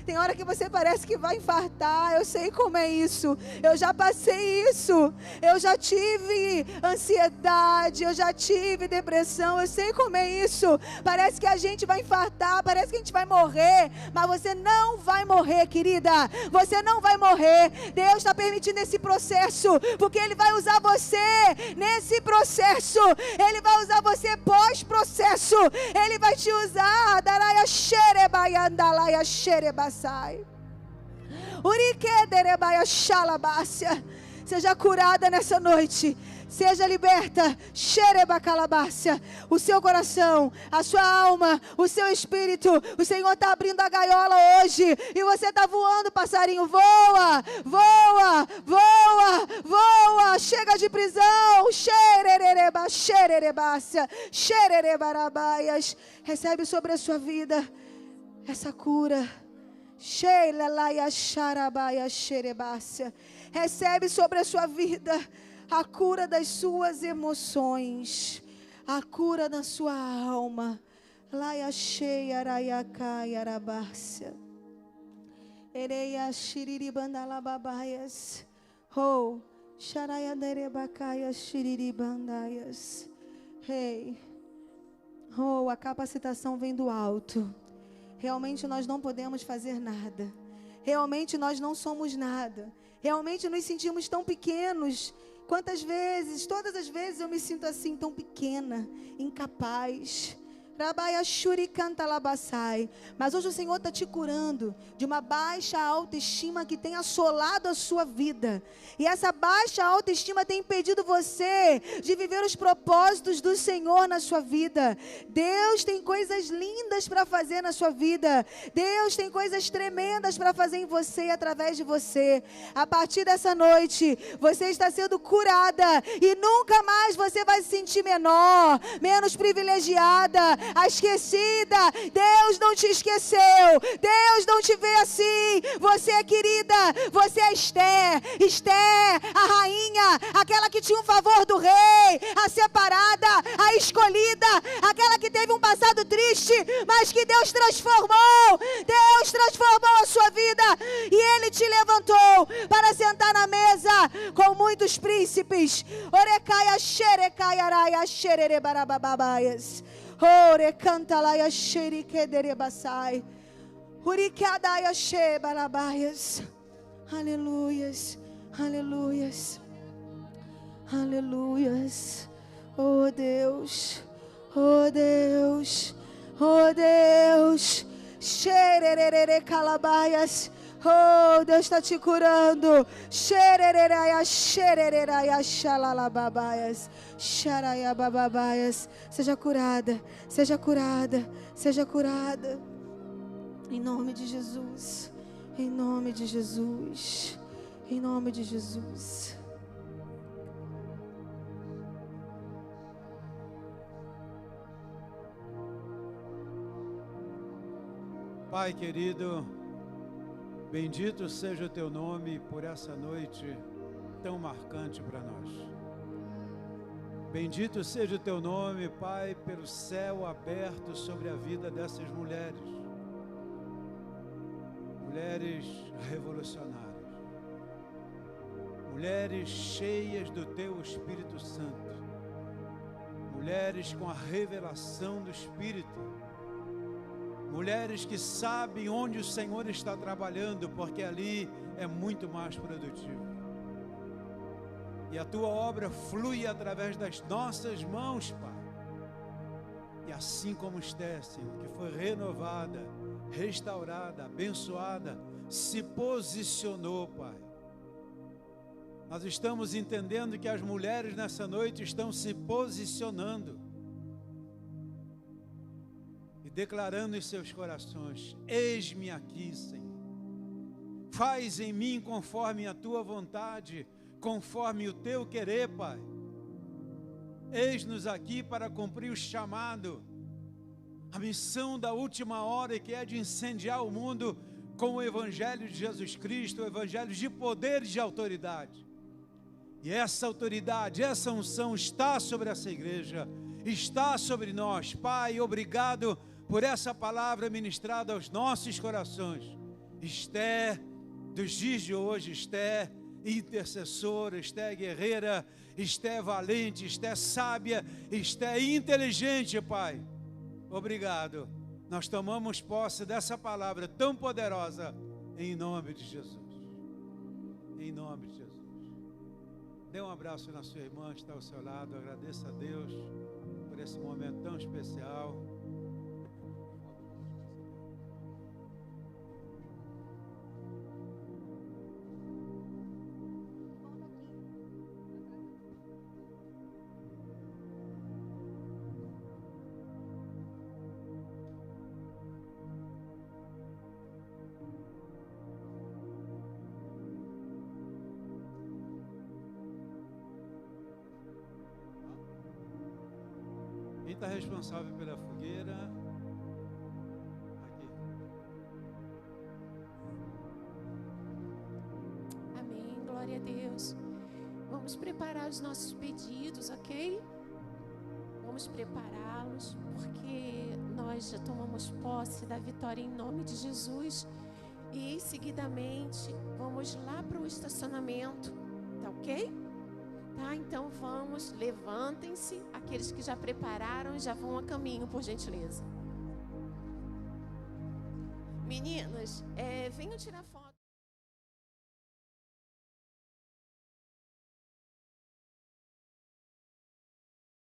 A: Tem hora que você parece que vai infartar. Eu sei como é isso. Eu já passei isso. Eu já tive ansiedade. Eu já tive depressão. Eu sei como é isso. Parece que a gente vai infartar. Parece que a gente vai morrer. Mas você não vai morrer, querida. Você não vai morrer. Deus está permitindo esse processo, porque Ele vai usar você nesse processo. Ele vai usar você pós-processo. Ele vai te usar. Daraya xerebaiandalaya xerebas. Seja curada nessa noite. Seja liberta. O seu coração, a sua alma, o seu espírito. O Senhor está abrindo a gaiola hoje. E você está voando, passarinho. Voa, voa, voa, voa. Chega de prisão. Recebe sobre a sua vida essa cura. Recebe sobre a sua vida a cura das suas emoções, a cura da sua alma. A capacitação vem do alto. Realmente nós não podemos fazer nada. Realmente nós não somos nada. Realmente nos sentimos tão pequenos. Quantas vezes, todas as vezes eu me sinto assim, tão pequena, incapaz. Mas hoje o Senhor está te curando de uma baixa autoestima que tem assolado a sua vida. E essa baixa autoestima tem impedido você de viver os propósitos do Senhor na sua vida. Deus tem coisas lindas para fazer na sua vida. Deus tem coisas tremendas para fazer em você e através de você. A partir dessa noite, você está sendo curada e nunca mais você vai se sentir menor, menos privilegiada, esquecida. Deus não te esqueceu. Deus não te vê assim. Você é querida. Você é Esther. Esther, a rainha, aquela que tinha um favor do rei, a separada, a escolhida, aquela que teve um passado triste, mas que Deus transformou. Deus transformou a sua vida e Ele te levantou para sentar na mesa com muitos príncipes. Orecaia xerecaiaraia xererebarababaias. Ore canta lá e xeri que derebasai. Uriquadaia che barabaias. Aleluias. Aleluias. Aleluias. Oh Deus. Oh Deus. Oh Deus. Xererere calabaias. Oh, Deus está te curando. Xerereraia, xerereraia, xalalababaias, xaraia bababaias. Seja curada, seja curada, seja curada. Em nome de Jesus. Em nome de Jesus. Em nome de Jesus.
C: Pai querido, bendito seja o teu nome por essa noite tão marcante para nós. Bendito seja o teu nome, Pai, pelo céu aberto sobre a vida dessas mulheres. Mulheres revolucionárias. Mulheres cheias do teu Espírito Santo. mulheres com a revelação do Espírito, mulheres que sabem onde o Senhor está trabalhando, porque ali é muito mais produtivo. E a tua obra flui através das nossas mãos, Pai. E assim como Esther, Senhor, que foi renovada, restaurada, abençoada, se posicionou, Pai. Nós estamos entendendo que as mulheres nessa noite estão se posicionando e declarando em seus corações: eis-me aqui, Senhor. Faz em mim conforme a tua vontade, conforme o teu querer, Pai. Eis-nos aqui para cumprir o chamado, a missão da última hora, que é de incendiar o mundo com o Evangelho de Jesus Cristo, o Evangelho de poder e de autoridade. E essa autoridade, essa unção está sobre essa igreja, está sobre nós. Pai, obrigado por essa palavra ministrada aos nossos corações. Esther, dos dias de hoje, Esther intercessora, Esther guerreira, Esther valente, Esther sábia, Esther inteligente, Pai. Obrigado. Nós tomamos posse dessa palavra tão poderosa, em nome de Jesus. Em nome de Jesus. Dê um abraço na sua irmã que está ao seu lado. Agradeça a Deus por esse momento tão especial. Quem está responsável pela fogueira? Aqui.
D: Amém, glória a Deus. Vamos preparar os nossos pedidos, ok? Vamos prepará-los, porque nós já tomamos posse da vitória em nome de Jesus. E seguidamente vamos lá para o estacionamento, tá ok? Tá, então vamos, levantem-se, aqueles que já prepararam já vão a caminho, por gentileza. Meninas, venham tirar foto.